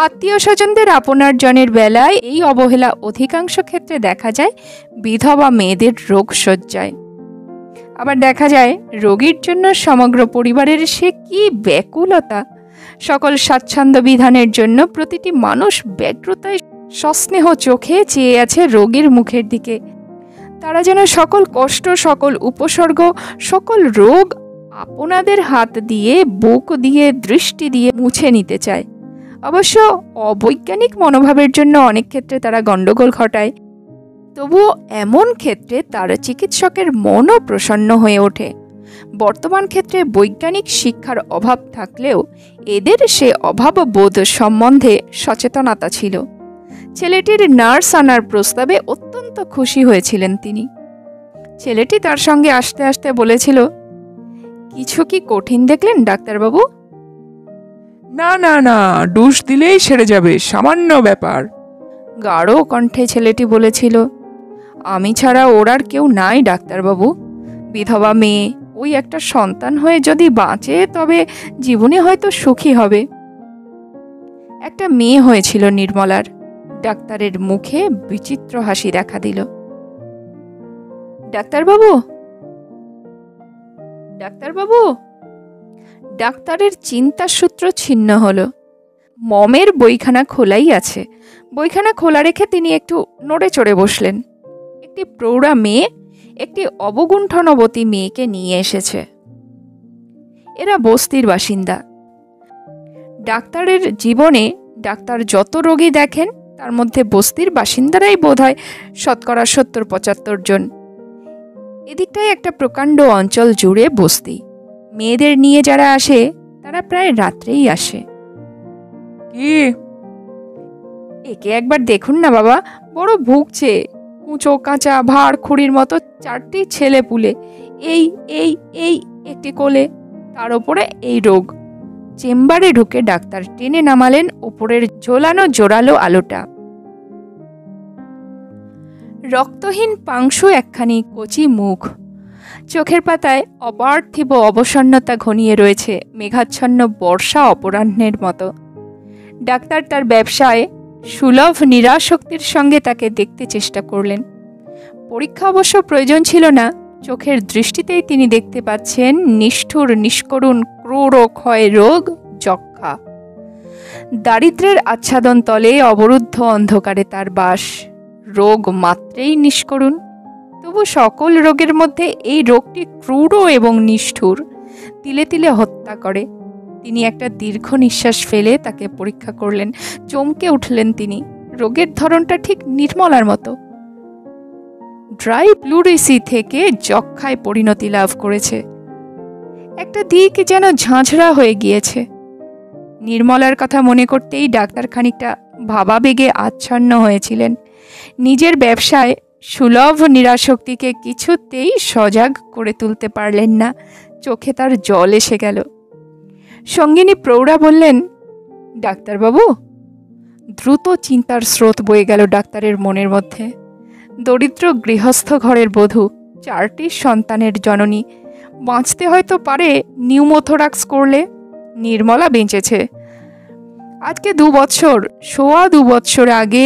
আত্মীয় স্বজনদের আপনার জনের বেলায় এই অবহেলা অধিকাংশ ক্ষেত্রে দেখা যায় বিধবা মেয়েদের রোগ সজ্জায়। আবার দেখা যায় রোগীর জন্য সমগ্র পরিবারের সে কি ব্যাকুলতা। সকল স্বাচ্ছন্দ্য বিধানের জন্য প্রতিটি মানুষ ব্যগ্রতায় সস্নেহ চোখে চেয়ে আছে রোগীর মুখের দিকে। তারা যেন সকল কষ্ট, সকল উপসর্গ, সকল রোগ আপনাদের হাত দিয়ে, বুক দিয়ে, দৃষ্টি দিয়ে মুছে নিতে চায়। অবশ্য অবৈজ্ঞানিক মনোভাবের জন্য অনেক ক্ষেত্রে তারা গণ্ডগোল ঘটায়। তবুও এমন ক্ষেত্রে তার চিকিৎসকের মনও প্রসন্ন হয়ে ওঠে। বর্তমান ক্ষেত্রে বৈজ্ঞানিক শিক্ষার অভাব থাকলেও এদের সে অভাব বোধ সম্বন্ধে সচেতনতা ছিল। ছেলেটির নার্স আনার প্রস্তাবে অত্যন্ত খুশি হয়েছিলেন তিনি। ছেলেটি তার সঙ্গে আসতে আসতে বলেছিল, কিছু কি কঠিন দেখলেন ডাক্তারবাবু? না না না, ডুস দিলেই সেরে যাবে, সামান্য ব্যাপার। গাঢ় কণ্ঠে ছেলেটি বলেছিল, আমি ছাড়া ওর আর কেউ নাই ডাক্তারবাবু। বিধবা মেয়ে, ওই একটা সন্তান হয়ে যদি বাঁচে তবে জীবনে হয়তো সুখী হবে। একটা মেয়ে হয়েছিল নির্মলার। ডাক্তারের মুখে বিচিত্র হাসি দেখা দিল। ডাক্তারবাবু, ডাক্তারবাবু! ডাক্তারের চিন্তার সূত্র ছিন্ন হলো। মমের বইখানা খোলাই আছে। বইখানা খোলা রেখে তিনি একটু নড়ে চড়ে বসলেন। একটি প্রৌঢ়া মেয়ে একটি অবগুণ্ঠনবতী মেয়েকে নিয়ে এসেছে। এরা বস্তির বাসিন্দা। ডাক্তারের জীবনে ডাক্তার যত রোগী দেখেন তার মধ্যে বস্তির বাসিন্দারাই বোধহয় 70-75 জন। এদিকটায় একটা প্রকাণ্ড অঞ্চল জুড়ে বস্তি। মেয়েদের নিয়ে যারা আসে তারা প্রায় রাত্রেই আসে। কি? একে একবার দেখুন না বাবা, বড় ভুগছে। কুঁচো কাঁচা ভাড় খুঁড়ির মতো 4টি ছেলে পুলে, এই এই এই একটি কোলে, তার ওপরে এই রোগ। চেম্বারে ঢুকে ডাক্তার টেনে নামালেন ওপরের ঝোলানো জোরালো আলোটা। রক্তহীন পাংশু একখানি কচি মুখ। চোখের পাতায় অপার্থিব অবসন্নতা ঘনিয়ে রয়েছে, মেঘাচ্ছন্ন বর্ষা অপরাহ্নের মতো। ডাক্তার তার ব্যবসায় সুলভ নিরাসক্তির সঙ্গে তাকে দেখতে চেষ্টা করলেন। পরীক্ষা অবশ্য প্রয়োজন ছিল না। চোখের দৃষ্টিতেই তিনি দেখতে পাচ্ছেন নিষ্ঠুর নিষ্করুণ ক্রূর ক্ষয় রোগ যক্ষা। দারিদ্র্যের আচ্ছাদন তলে অবরুদ্ধ অন্ধকারে তার বাস। রোগ মাত্রেই নিষ্করুণ, তবু সকল রোগের মধ্যে এই রোগটি ক্রূর এবং নিষ্ঠুর, তিলে তিলে হত্যা করে। তিনি একটা দীর্ঘ নিঃশ্বাস ফেলে তাকে পরীক্ষা করলেন। চমকে উঠলেন তিনি। রোগের ধরনটা ঠিক নির্মলার মতো। ড্রাই প্লুরিসি থেকে যক্ষায় পরিণতি লাভ করেছে। একটা দিক যেন ঝাঁঝরা হয়ে গিয়েছে। নির্মলার কথা মনে করতেই ডাক্তার খানিকটা ভাবাবেগে আচ্ছন্ন হয়েছিলেন। নিজের ব্যবসায় সুলভ নিরাসক্তিকে কিছুতেই সজাগ করে তুলতে পারলেন না। চোখে তার জল এসে গেল। সঙ্গিনী প্রৌঢ়া বললেন, ডাক্তারবাবু। দ্রুত চিন্তার স্রোত বয়ে গেল ডাক্তারের মনের মধ্যে। দরিদ্র গৃহস্থ ঘরের বধূ, 4টি সন্তানের জননী, বাঁচতে হয়তো পারে নিউমোথোরাক্স করলে। নির্মলা বেঁচেছে। আজকে 2 বছর, সোয়া 2 বছর আগে,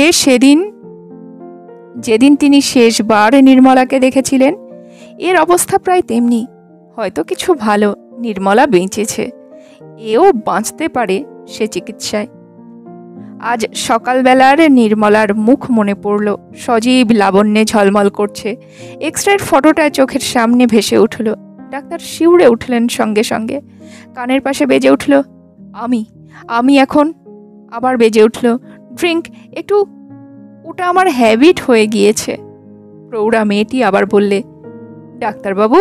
যেদিন তিনি শেষবার নির্মলাকে দেখেছিলেন, এর অবস্থা প্রায় তেমনি। হয়তো কিছু ভালো, নির্মলা বেঁচেছে। এও বাঁচতে পারে সে চিকিৎসায়। আজ সকালবেলার নির্মলার মুখ মনে পড়ল, সজীব লাবণ্যে ঝলমল করছে। এক্সরের ফটোটা চোখের সামনে ভেসে উঠল। ডাক্তার শিউরে উঠলেন সঙ্গে সঙ্গে। কানের পাশে বেজে উঠল, আমি এখন। আবার বেজে উঠল, ড্রিঙ্ক একটু, ওটা আমার হ্যাবিট হয়ে গিয়েছে। প্রৌঢ়া মেয়েটি আবার বললে, ডাক্তারবাবু।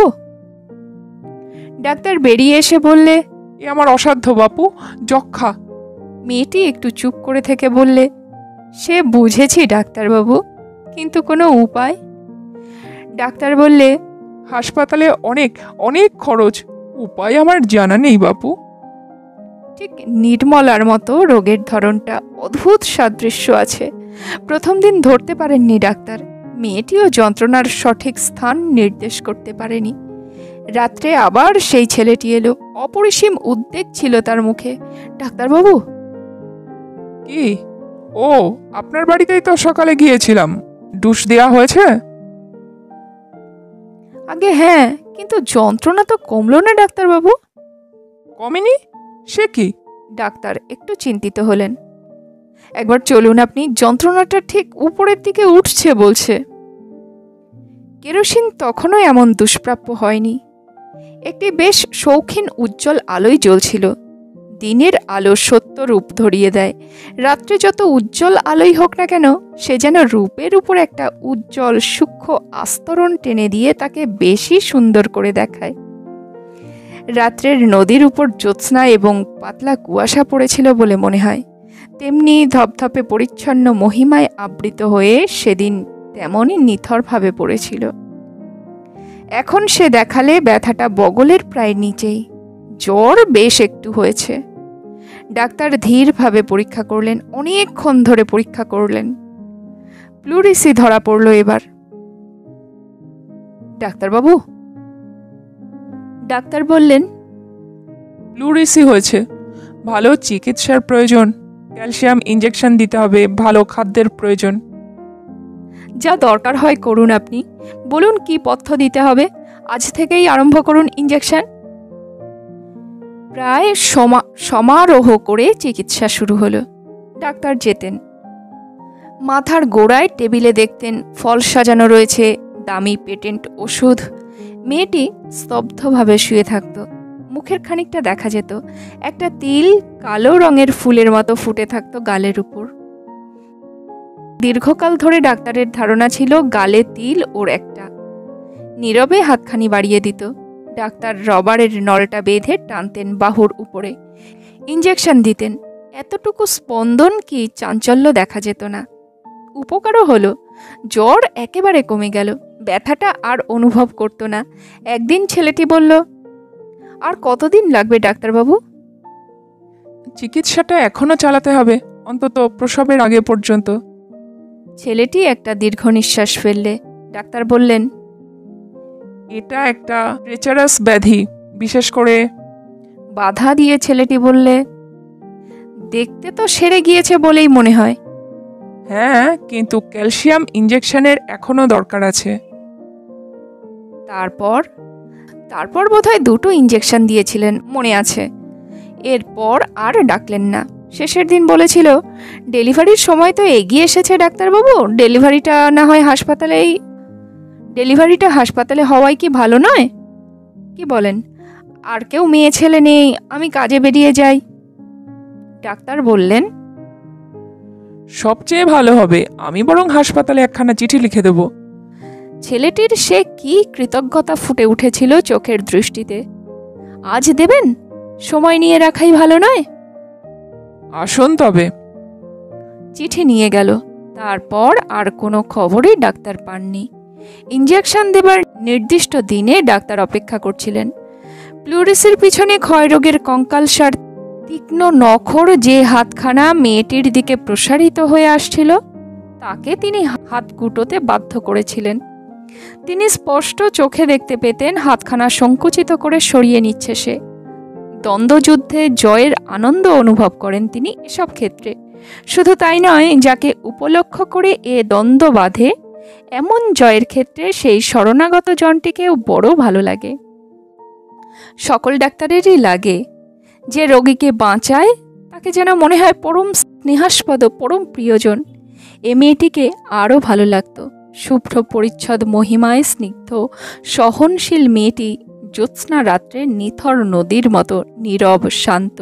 ডাক্তার বেরিয়ে এসে বললে, এ আমার অসাধ্য বাপু, যক্ষা। মেয়েটি একটু চুপ করে থেকে বললে, সে বুঝেছি ডাক্তারবাবু, কিন্তু কোনো উপায়? ডাক্তার বললে, হাসপাতালে অনেক অনেক খরচ, উপায় আমার জানা নেই বাপু। ঠিক নির্মলার মতো রোগের ধরনটা অদ্ভুত সাদৃশ্য আছে। প্রথম দিন ধরতে পারেননি ডাক্তার। মেয়েটিও যন্ত্রণার সঠিক স্থান নির্দেশ করতে পারেনি। রাত্রে আবার সেই ছেলেটি এলো। অপরিসীম উদ্বেগ ছিল তার মুখে। ডাক্তারবাবু। কি? ও, আপনার বাড়িতেই তো সকালে গিয়েছিলাম। ডুস দেয়া হয়েছে? আগে হ্যাঁ, কিন্তু যন্ত্রণা তো কমলো না ডাক্তারবাবু। কমেনি? সে কি? ডাক্তার একটু চিন্তিত হলেন। একবার চলুন আপনি, যন্ত্রণাটা ঠিক উপরের দিকে উঠছে বলছে। কেরোসিন তখনও এমন দুষ্প্রাপ্য হয়নি। একটি বেশ শৌখিন উজ্জ্বল আলোই জ্বলছিল। দিনের আলো সত্য রূপ ধরিয়ে দেয়। রাত্রে যত উজ্জ্বল আলোই হোক না কেন, সে যেন রূপের উপর একটা উজ্জ্বল সূক্ষ্ম আস্তরণ টেনে দিয়ে তাকে বেশি সুন্দর করে দেখায়। রাত্রের নদীর উপর জ্যোৎস্না এবং পাতলা কুয়াশা পড়েছিল বলে মনে হয়, তেমনি ধপধপে পরিচ্ছন্ন মহিমায় আবৃত হয়ে সেদিন তেমনই নিথরভাবে পড়েছিল। এখন সে দেখালে ব্যথাটা বগলের প্রায় নিচেই, জ্বর বেশ একটু হয়েছে। ডাক্তার ধীরভাবে পরীক্ষা করলেন, অনেকক্ষণ ধরে পরীক্ষা করলেন। প্লুরিসি ধরা পড়ল এবার। ডাক্তারবাবু, ডাক্তার বললেন, প্লুরিসি হয়েছে, ভালো চিকিৎসার প্রয়োজন, ক্যালসিয়াম ইঞ্জেকশন দিতে হবে, ভালো খাদ্যের প্রয়োজন। যা দরকার হয় করুন। আপনি বলুন কি পথ্য দিতে হবে, আজ থেকেই আরম্ভ করুন ইঞ্জেকশন। প্রায় সমারোহ করে চিকিৎসা শুরু হলো। ডাক্তার যেতেন, মাথার গোড়ায় টেবিলে দেখতেন ফল সাজানো রয়েছে, দামি পেটেন্ট ওষুধ। মেয়েটি স্তব্ধভাবে শুয়ে থাকত, মুখের খানিকটা দেখা যেত, একটা তিল কালো রঙের ফুলের মতো ফুটে থাকতো গালের উপর। দীর্ঘকাল ধরে ডাক্তারের ধারণা ছিল গালে তিল ওর একটা। নীরবে হাতখানি বাড়িয়ে দিত। ডাক্তার রবারের নলটা বেঁধে টানতেন বাহুর উপরে, ইঞ্জেকশন দিতেন। এতটুকু স্পন্দন কি চাঞ্চল্য দেখা যেত না। উপকারও হলো, জ্বর একেবারে কমে গেল, ব্যথাটা আর অনুভব করত না। একদিন ছেলেটি বলল, আর কতদিন লাগবে ডাক্তারবাবু? চিকিৎসাটা এখনো চালাতে হবে, অন্তত প্রসবের আগে পর্যন্ত। ছেলেটি একটা দীর্ঘ নিঃশ্বাস ফেললে। ডাক্তার বললেন, এটা একটা ট্রেচারাস ব্যাধি, বিশেষ করে। বাধা দিয়ে ছেলেটি বললে, দেখতে তো সেরে গিয়েছে বলেই মনে হয়। হ্যাঁ, কিন্তু ক্যালসিয়াম ইঞ্জেকশনের এখনো দরকার আছে। তারপর বোধহয় 2টো ইঞ্জেকশন দিয়েছিলেন, মনে আছে। এরপর আর ডাকলেন না। শেষের দিন বলেছিল, ডেলিভারির সময় তো এগিয়ে এসেছে ডাক্তারবাবু, ডেলিভারিটা হাসপাতালে হওয়াই কি ভালো নয়? কি বলেন? আর কেউ মেয়ে ছেলে নেই, আমি কাজে বেরিয়ে যাই। ডাক্তার বললেন, সবচেয়ে ভালো হবে আমি বরং হাসপাতালে একখানা চিঠি লিখে দেব। ছেলেটির সে কি কৃতজ্ঞতা ফুটে উঠেছিল চোখের দৃষ্টিতে। আজ দেবেন? সময় নিয়ে রাখাই ভালো নয়? আসুন তবে। চিঠি নিয়ে গেল। তারপর আর কোনো খবরই ডাক্তার পাননি। ইঞ্জেকশন দেবার নির্দিষ্ট দিনে ডাক্তার অপেক্ষা করছিলেন। প্লুরিসির পিছনে ক্ষয়রোগের কঙ্কালসার তীক্ষ্ণ নখর যে হাতখানা মেয়েটির দিকে প্রসারিত হয়ে আসছিল, তাকে তিনি হাত গুটোতে বাধ্য করেছিলেন। তিনি স্পষ্ট চোখে দেখতে পেতেন হাতখানা সংকুচিত করে সরিয়ে নিচ্ছে সে। দ্বন্দ্বযুদ্ধে জয়ের আনন্দ অনুভব করেন তিনি এসব ক্ষেত্রে। শুধু তাই নয়, যাকে উপলক্ষ করে এ দ্বন্দ্ব বাঁধে, এমন জয়ের ক্ষেত্রে সেই শরণাগত জনটিকেও বড় ভালো লাগে। সকল ডাক্তারেরই লাগে। যে রোগীকে বাঁচায় তাকে যেন মনে হয় পরম স্নেহাস্পদ, পরম প্রিয়জন। এ মেয়েটিকে আরও ভালো লাগত। শুভ্র পরিচ্ছদ মহিমায় স্নিগ্ধ সহনশীল মেয়েটি জ্যোৎস্না রাত্রে নিথর নদীর মতো নীরব শান্ত।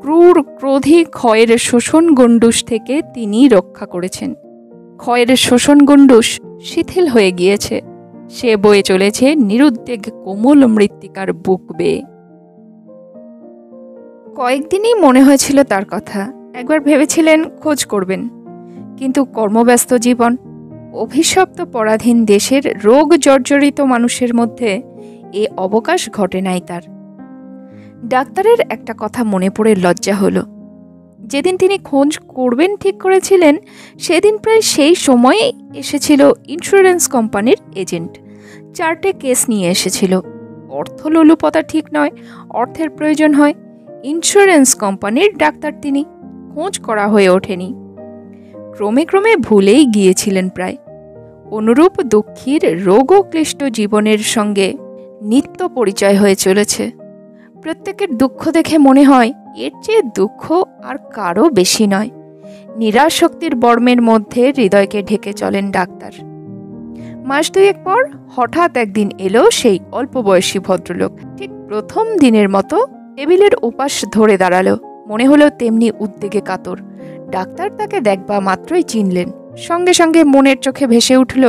ক্রূর ক্রোধী ক্ষয়ের শোষণ গণ্ডূষ থেকে তিনি রক্ষা করেছেন। ক্ষয়ের শোষণ গণ্ডূষ শিথিল হয়ে গিয়েছে, সে বয়ে চলেছে নিরুদ্বেগ কোমল মৃত্তিকার বুক বেয়ে। কয়েকদিনই মনে হয়েছিল তার কথা। একবার ভেবেছিলেন খোঁজ করবেন, কিন্তু কর্মব্যস্ত জীবন, অভিশপ্ত পরাধীন দেশের রোগ জর্জরিত মানুষের মধ্যে এ অবকাশ ঘটে নাই তার। ডাক্তারের একটা কথা মনে পড়ে লজ্জা হলো। যেদিন তিনি খোঁজ করবেন ঠিক করেছিলেন, সেদিন প্রায় সেই সময়ে এসেছিল ইন্স্যুরেন্স কোম্পানির এজেন্ট। 4টে কেস নিয়ে এসেছিল। অর্থলোলুপতা ঠিক নয়, অর্থের প্রয়োজন হয়। ইন্স্যুরেন্স কোম্পানির ডাক্তার তিনি, খোঁজ করা হয়ে ওঠেনি। ক্রমে ক্রমে ভুলেই গিয়েছিলেন প্রায়। অনুরূপ দুঃখীর রোগক্লিষ্ট জীবনের সঙ্গে নিত্য পরিচয় হয়ে চলেছে। প্রত্যেকের দুঃখ দেখে মনে হয় এর চেয়ে দুঃখ আর কারও বেশি নয়। নিরাশক্তির বর্মের মধ্যে হৃদয়কে ঢেকে চলেন ডাক্তার। মাস 2 পর হঠাৎ একদিন এলো সেই অল্প বয়সী ভদ্রলোক। ঠিক প্রথম দিনের মতো টেবিলের ওপাশ ধরে দাঁড়ালো। মনে হলো তেমনি উদ্বেগে কাতর। ডাক্তার তাকে দেখবা মাত্রই চিনলেন। সঙ্গে সঙ্গে মনের চোখে ভেসে উঠল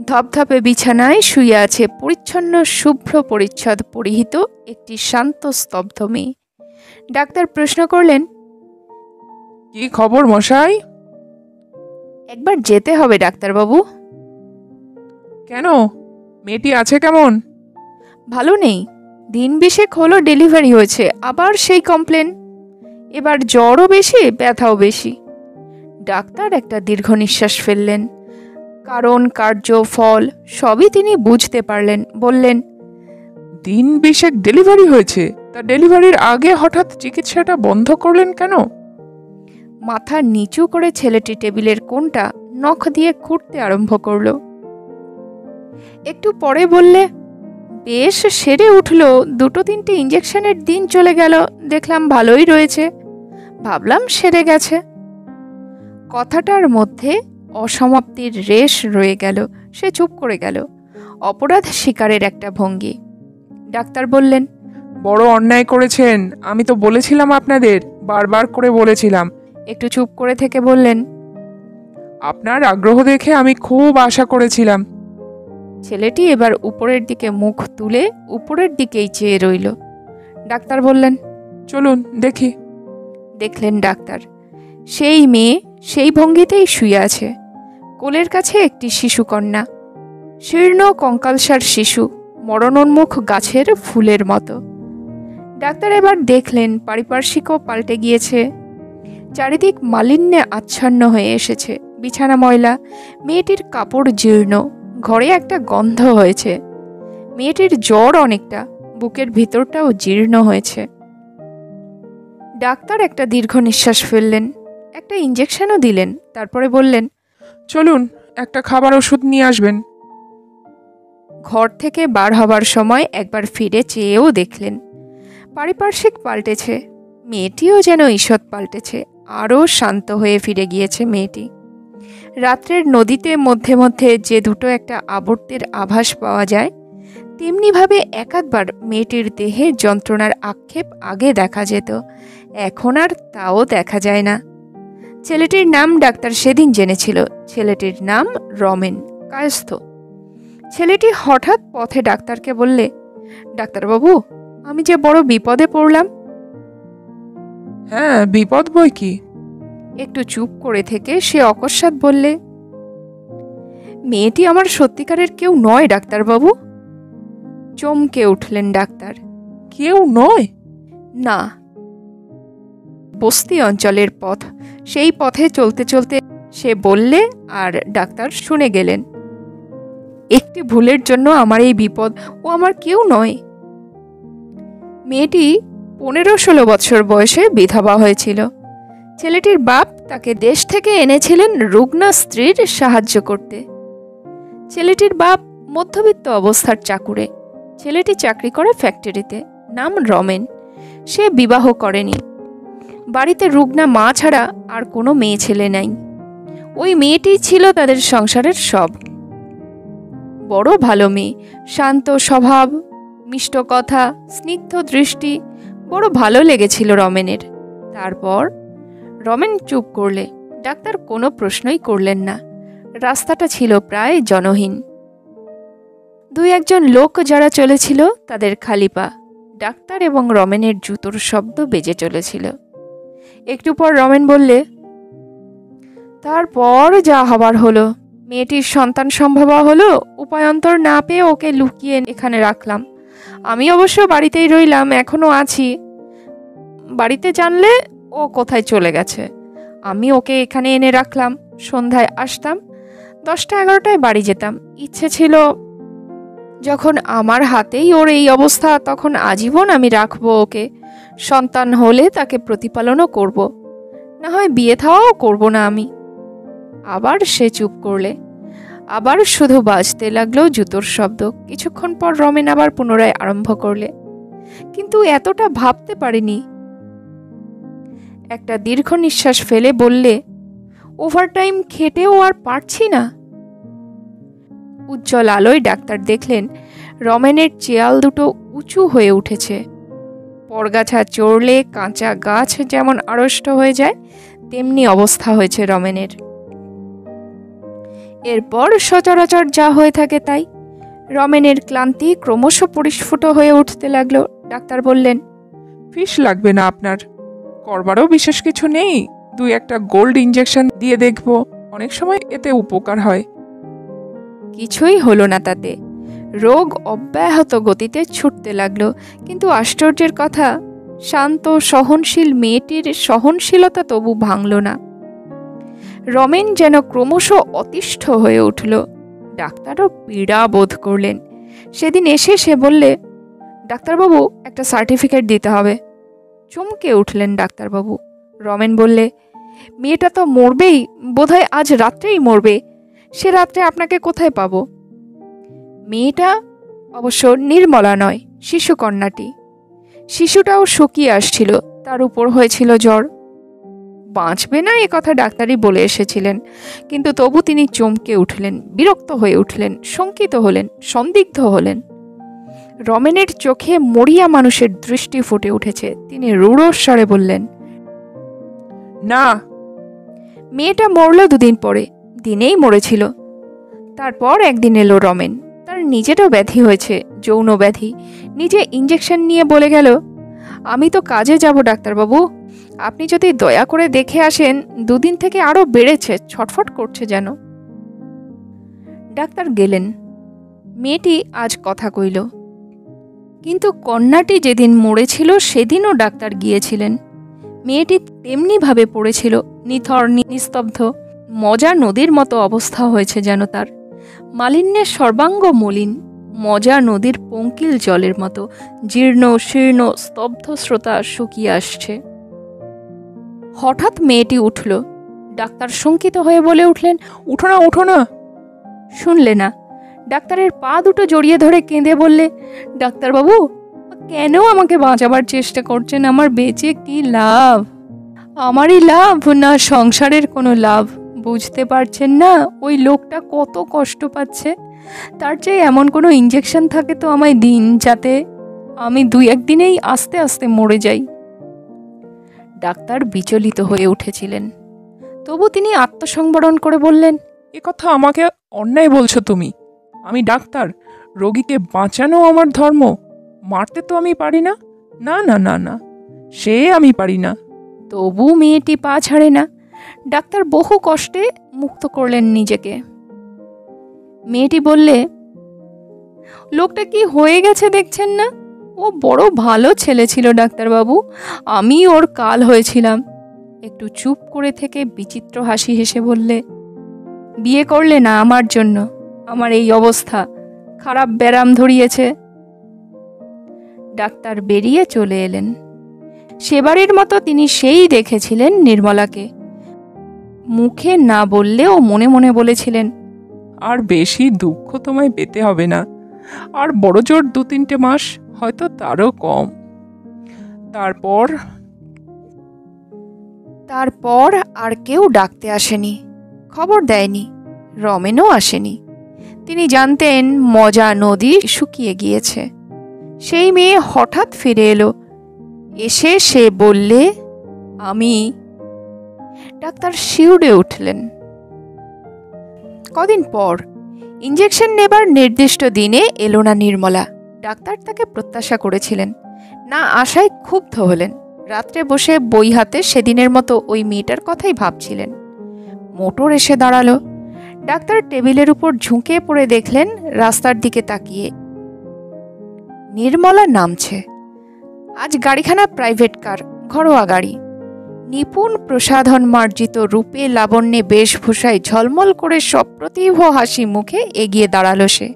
ধপধপে বিছানায় শুয়ে আছে পরিচ্ছন্ন শুভ্র পরিচ্ছদ পরিহিত একটি শান্ত স্তব্ধ মেয়ে। ডাক্তার প্রশ্ন করলেন, কি খবর মশাই? একবার যেতে হবে ডাক্তারবাবু। কেন? মেয়েটি আছে কেমন? ভালো নেই। দিন 20 হলো ডেলিভারি হয়েছে, আবার সেই কমপ্লেন। এবার জ্বরও বেশি, ব্যথাও বেশি। ডাক্তার একটা দীর্ঘ নিঃশ্বাস ফেললেন। কারণ, কার্য, ফল সবই তিনি বুঝতে পারলেন। বললেন, দিন 20 ডেলিভারি হয়েছে, তা ডেলিভারির আগে হঠাৎ চিকিৎসাটা বন্ধ করলেন কেন? মাথা নিচু করে ছেলেটি টেবিলের কোণটা নখ দিয়ে খুঁড়তে আরম্ভ করল। একটু পরে বললে, বেশ সেরে উঠল। 2-3টে ইঞ্জেকশনের দিন চলে গেল, দেখলাম ভালোই রয়েছে, ভাবলাম সেরে গেছে। কথাটার মধ্যে অসমাপ্তির রেশ রয়ে গেল। সে চুপ করে গেল, অপরাধ স্বীকারের একটা ভঙ্গি। ডাক্তার বললেন, বড় অন্যায় করেছেন, আমি তো বলেছিলাম আপনাদের, বারবার করে বলেছিলাম। একটু চুপ করে থেকে বললেন, আপনার আগ্রহ দেখে আমি খুব আশা করেছিলাম। ছেলেটি এবার উপরের দিকে মুখ তুলে উপরের দিকেই চেয়ে রইল। ডাক্তার বললেন, চলুন দেখি। দেখলেন ডাক্তার, সেই মেয়ে সেই ভঙ্গিতেই শুয়ে আছে। কোলের কাছে একটি শিশুকন্যা, শীর্ণ কঙ্কালসার শিশু, মরণোন্মুখ গাছের ফুলের মতো। ডাক্তার এবার দেখলেন পারিপার্শ্বিকও পাল্টে গিয়েছে। চারিদিক মালিন্যে আচ্ছন্ন হয়ে এসেছে। বিছানা ময়লা, মেয়েটির কাপড় জীর্ণ, ঘরে একটা গন্ধ হয়েছে। মেয়েটির জ্বর অনেকটা, বুকের ভিতরটাও জীর্ণ হয়েছে। ডাক্তার একটা দীর্ঘ নিঃশ্বাস ফেললেন, একটা ইঞ্জেকশনও দিলেন। তারপরে বললেন, চলুন একটা খাবার ওষুধ নিয়ে আসবেন। ঘর থেকে বার হবার সময় একবার ফিরে চেয়েও দেখলেন। পারিপার্শ্বিক পাল্টেছে, মেয়েটিও যেন ঈষৎ পাল্টেছে। আরও শান্ত হয়ে ফিরে গিয়েছে মেয়েটি। রাত্রের নদীতে মধ্যে মধ্যে যে দুটো একটা আবর্তের আভাস পাওয়া যায়, তেমনিভাবে একাধবার মেয়েটির দেহে যন্ত্রণার আক্ষেপ আগে দেখা যেত, এখন আর তাও দেখা যায় না। ছেলেটির নাম ডাক্তার সেদিন জেনেছিল। ছেলেটির নাম রমেন, কায়স্থ। ছেলেটি হঠাৎ পথে ডাক্তারকে বললে, ডাক্তারবাবু, আমি যে বড় বিপদে পড়লাম। হ্যাঁ, বিপদ বই কি। একটু চুপ করে থেকে সে অকস্মাৎ বললে, মেয়েটি আমার সত্যিকারের কেউ নয় ডাক্তারবাবু। চমকে উঠলেন ডাক্তার। কেউ নয়? না। বস্তি অঞ্চলের পথ, সেই পথে চলতে চলতে সে বললে, আর ডাক্তার শুনে গেলেন। একটি ভুলের জন্য আমার এই বিপদ, ও আমার কেউ নয়। মেয়েটি 15-16 বছর বয়সে বিধবা হয়েছিল। ছেলেটির বাপ তাকে দেশ থেকে এনেছিলেন রুগ্না স্ত্রীর সাহায্য করতে। ছেলেটির বাপ মধ্যবিত্ত অবস্থার চাকুরে। ছেলেটি চাকরি করে ফ্যাক্টরিতে। নাম রমেন। সে বিবাহ করেনি। বাড়িতে রুগ্না মা ছাড়া আর কোনো মেয়ে ছেলে নাই। ওই মেয়েটি ছিল তাদের সংসারের সব। বড় ভালো মেয়ে, শান্ত স্বভাব, মিষ্ট কথা, স্নিগ্ধ দৃষ্টি, বড় ভালো লেগেছিল রমেনের। তারপর রমেন চুপ করলে। ডাক্তার কোনো প্রশ্নই করলেন না। রাস্তাটা ছিল প্রায় জনহীন। 2-1 লোক যারা চলেছিল তাদের খালি পা। ডাক্তার এবং রমেনের জুতোর শব্দ বেজে চলেছিল। একটু পর রমেন বললে, তারপর যা হবার হলো। মেয়েটির সন্তান সম্ভবা হলো। উপায়ন্তর না পেয়ে ওকে লুকিয়ে এখানে রাখলাম। আমি অবশ্য বাড়িতেই রইলাম, এখনো আছি। বাড়িতে জানলে ও কোথায় চলে গেছে। আমি ওকে এখানে এনে রাখলাম। সন্ধ্যায় আসতাম, 10টা-11টায় বাড়ি যেতাম। ইচ্ছে ছিল যখন আমার হাতেই ওর এই অবস্থা, তখন আজীবন আমি রাখবো ওকে। সন্তান হলে তাকে প্রতিপালনও করব, না হয় বিয়ে থাওয়াও করব না আমি। আবার সে চুপ করলে। আবার শুধু বাজতে লাগলো জুতোর শব্দ। কিছুক্ষণ পর রমেন আবার পুনরায় আরম্ভ করলে, কিন্তু এতটা ভাবতে পারিনি। একটা দীর্ঘ নিঃশ্বাস ফেলে বললে, ওভারটাইম খেটেও আর পারছি না। উজ্জ্বল আলোয় ডাক্তার দেখলেন রমেনের চেয়াল দুটো উঁচু হয়ে উঠেছে। পরগাছা চড়লে কাঁচা গাছ যেমন আড়ষ্ট হয়ে যায়, তেমনি অবস্থা হয়েছে রমেনের। এরপর সচরাচর যা হয়ে থাকে তাই। রমেনের ক্লান্তি ক্রমশ পরিস্ফুট হয়ে উঠতে লাগলো। ডাক্তার বললেন, ফিস লাগবে না আপনার, করবারও বিশেষ কিছু নেই। 2-1টা গোল্ড ইঞ্জেকশন দিয়ে দেখবো, অনেক সময় এতে উপকার হয়। কিছুই হলো না তাতে। রোগ অব্যাহত গতিতে ছুটতে লাগলো। কিন্তু আশ্চর্যের কথা, শান্ত সহনশীল মেয়েটির সহনশীলতা তবু ভাঙল না। রমেন যেন ক্রমশ অতিষ্ঠ হয়ে উঠল। ডাক্তারও পীড়া বোধ করলেন। সেদিন এসে সে বললে, ডাক্তারবাবু, একটা সার্টিফিকেট দিতে হবে। চমকে উঠলেন ডাক্তারবাবু। রমেন বললে, মেয়েটা তো মরবেই, বোধহয় আজ রাত্রেই মরবে। সে রাত্রে আপনাকে কোথায় পাবো? মেয়েটা অবশ্য নির্মলা নয়, শিশুকন্যাটি। শিশুটাও শুকিয়ে আসছিল, তার উপর হয়েছিল জ্বর। বাঁচবে না এ কথা ডাক্তারই বলে এসেছিলেন, কিন্তু তবু তিনি চমকে উঠলেন, বিরক্ত হয়ে উঠলেন, শঙ্কিত হলেন, সন্দিগ্ধ হলেন। রমেনের চোখে মরিয়া মানুষের দৃষ্টি ফুটে উঠেছে। তিনি রূঢ়স্বরে বললেন, না। মেয়েটা মরল 2 দিন পরে, দিনেই মরেছিল। তারপর একদিন এলো রমেন। তার নিজেরও ব্যাধি হয়েছে, যৌন ব্যাধি। নিজে ইঞ্জেকশন নিয়ে বলে গেল, আমি তো কাজে যাব ডাক্তারবাবু, আপনি যদি দয়া করে দেখে আসেন। 2 দিন থেকে আরো বেড়েছে, ছটফট করছে যেন। ডাক্তার গেলেন। মেয়েটি আজ কথা কইল। কিন্তু কন্যাটি যেদিন মরেছিল সেদিনও ডাক্তার গিয়েছিলেন। মেয়েটি তেমনিভাবে পড়েছিল, নিথর নিস্তব্ধ। মজা নদীর মতো অবস্থা হয়েছে যেন তার। মালিন্যের সর্বাঙ্গ মলিন, মজা নদীর পঙ্কিল জলের মতো জীর্ণ শীর্ণ স্তব্ধ স্রোতা শুকিয়ে আসছে। হঠাৎ মেয়েটি উঠল। ডাক্তার শঙ্কিত হয়ে বলে উঠলেন, উঠো না, উঠো না। শুনলে না। ডাক্তারের পা দুটো জড়িয়ে ধরে কেঁদে বললে, ডাক্তারবাবু, কেন আমাকে বাঁচাবার চেষ্টা করছেন? আমার বেঁচে কি লাভ? আমারই লাভ না সংসারের কোনো লাভ? বুঝতে পারছেন না ওই লোকটা কত কষ্ট পাচ্ছে? তার চেয়ে এমন কোনো ইঞ্জেকশন থাকে তো আমায় দিন, যাতে আমি 2-1 দিনেই আস্তে আস্তে মরে যাই। ডাক্তার বিচলিত হয়ে উঠেছিলেন, তবু তিনি আত্মসংবরণ করে বললেন, এ কথা আমাকে অন্যায় বলছো তুমি। আমি ডাক্তার, রোগীকে বাঁচানো আমার ধর্ম। মারতে তো আমি পারি না। না না না না, সে আমি পারি না। তবু মেয়েটি পা ছাড়ে না। ডাক্তার বহু কষ্টে মুক্ত করলেন নিজেকে। মেয়েটি বললে, লোকটা কি হয়ে গেছে দেখছেন না? ও বড় ভালো ছেলে ছিল ডাক্তারবাবু, আমি ওর কাল হয়েছিলাম। একটু চুপ করে থেকে বিচিত্র হাসি হেসে বললে, বিয়ে করলে না আমার জন্য? আমার এই অবস্থা, খারাপ ব্যারাম ধরিয়েছে। ডাক্তার বেরিয়ে চলে এলেন। সেবারের মতো তিনি সেই দেখেছিলেন নির্মলাকে। মুখে না বললেও মনে মনে বলেছিলেন, আর বেশি দুঃখ তোমায় পেতে হবে না। আর বড় জোর 2-3টে মাস, হয়তো তারও কম। তারপর আর কেউ ডাকতে আসেনি, খবর দেয়নি। রমেনও আসেনি। তিনি জানতেন মজা নদী শুকিয়ে গিয়েছে। সেই মেয়ে হঠাৎ ফিরে এলো। এসে সে বললে, আমি। ডাক্তার শিউরে উঠলেন। কদিন পর ইঞ্জেকশন নেবার নির্দিষ্ট দিনে এলো না নির্মলা। ডাক্তার তাকে প্রত্যাশা করেছিলেন, না আশায় ক্ষুব্ধ হলেন। রাত্রে বসে বই হাতে সেদিনের মতো ওই মেয়েটার কথাই ভাবছিলেন। মোটর এসে দাঁড়ালো। ডাক্তার টেবিলের উপর ঝুঁকে পড়ে দেখলেন রাস্তার দিকে তাকিয়ে নির্মলা নামছে। আজ গাড়িখানা প্রাইভেট কার, ঘরোয়া গাড়ি। নিপুণ প্রসাধন মার্জিত রূপে লাবণ্যে বেশভূষায় ঝলমল করে সপ্রতিভ হাসি মুখে এগিয়ে দাঁড়ালো সে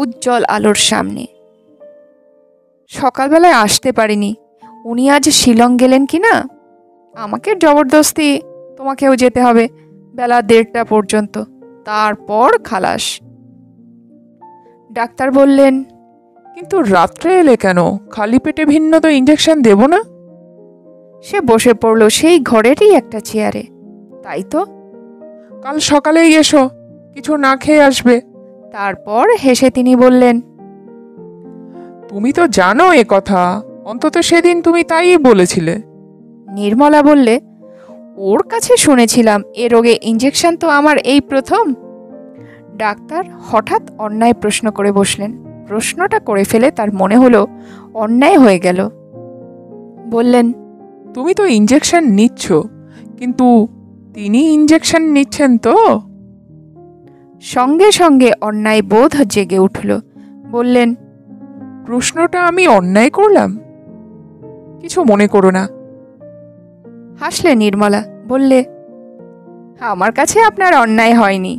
উজ্জ্বল আলোর সামনে। সকালবেলায় আসতে পারিনি, উনি আজ শিলং গেলেন কি না। আমাকে জবরদস্তি তোমাকেও যেতে হবে বেলা 1:30টা পর্যন্ত, তারপর খালাস। ডাক্তার বললেন, কিন্তু রাত্রে এলে কেন? খালি পেটে ভিন্ন তো ইঞ্জেকশন দেব না? সে বসে পড়ল সেই ঘরেরই একটা চেয়ারে। তাই তো, কাল সকালেই এসো, কিছু না খেয়ে আসবে। তারপর হেসে তিনি বললেন, তুমি তো জানো এ কথা, অন্তত সেদিন তুমি তাই বলেছিলে। নির্মলা বললে, ওর কাছে শুনেছিলাম এ রোগে ইঞ্জেকশন তো আমার এই প্রথম। ডাক্তার হঠাৎ অন্যায় প্রশ্ন করে বসলেন। প্রশ্নটা করে ফেলে তার মনে হলো অন্যায় হয়ে গেল। বললেন, তুমি তো ইঞ্জেকশন নিচ্ছ, কিন্তু তিনি ইঞ্জেকশন নিচ্ছেন তো? সঙ্গে সঙ্গে অন্যায় বোধ জেগে উঠল। বললেন, প্রশ্নটা আমি অন্যায় করলাম? কিছু মনে করো না। হাসলে নির্মলা। বললে, আমার কাছে আপনার অন্যায় হয়নি।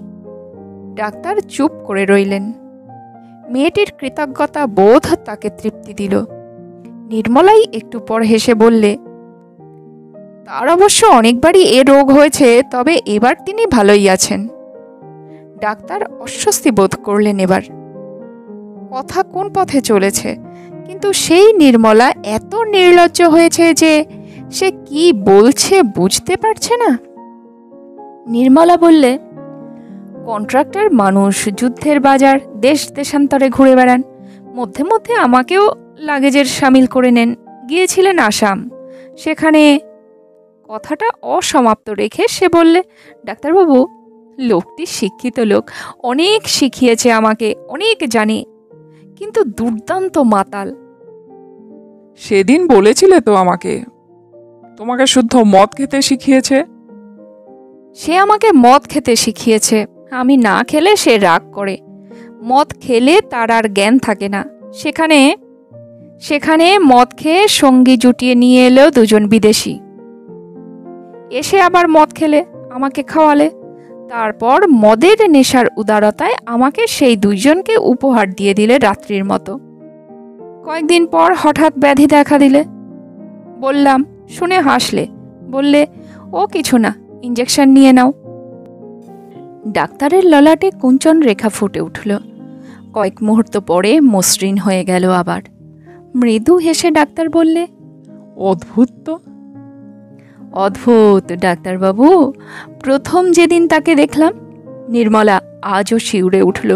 ডাক্তার চুপ করে রইলেন। মেয়েটির কৃতজ্ঞতা বোধ তাকে তৃপ্তি দিল। নির্মলাই একটু পর হেসে বললে, তার অবশ্য অনেকবারই এ রোগ হয়েছে, তবে এবার তিনি ভালোই আছেন। ডাক্তার অস্বস্তি বোধ করলেন। এবার কথা কোন পথে চলেছে, কিন্তু সেই নির্মলা এত নির্লজ্জ হয়েছে যে সে কি বলছে বুঝতে পারছে না। নির্মলা বললে, কন্ট্রাক্টর মানুষ, যুদ্ধের বাজার, দেশ দেশান্তরে ঘুরে বেড়ান, মধ্যে মধ্যে আমাকেও লাগেজের সামিল করে নেন। গিয়েছিলেন আসাম, সেখানে। কথাটা অসমাপ্ত রেখে সে বললে, ডাক্তারবাবু, লোকটি শিক্ষিত লোক, অনেক শিখিয়েছে আমাকে, অনেক জানে, কিন্তু দুর্দান্ত মাতাল। সেদিন বলেছিলে তো আমাকে, তোমাকে শুদ্ধ মদ খেতে শিখিয়েছে। সে আমাকে মদ খেতে শিখিয়েছে, আমি না খেলে সে রাগ করে। মদ খেলে তার আর জ্ঞান থাকে না। সেখানে মদ খেয়ে সঙ্গী জুটিয়ে নিয়ে এলো দুজন বিদেশি। এসে আবার মদ খেলে আমাকে খাওয়ালে। তারপর মদের নেশার উদারতায় আমাকে সেই দুইজনকে উপহার দিয়ে দিলে রাত্রির মতো। কয়েকদিন পর হঠাৎ ব্যাধি দেখা দিলে। বললাম, শুনে হাসলে। বললে, ও কিছু না, ইঞ্জেকশন নিয়ে নাও। ডাক্তারের ললাটে কুঞ্চন রেখা ফুটে উঠল। কয়েক মুহূর্ত পরে মসৃণ হয়ে গেল আবার। মৃদু হেসে ডাক্তার বললে, অদ্ভুত তো। অদ্ভুত ডাক্তারবাবু। প্রথম যেদিন তাকে দেখলাম, নির্মলা আজও শিউরে উঠল।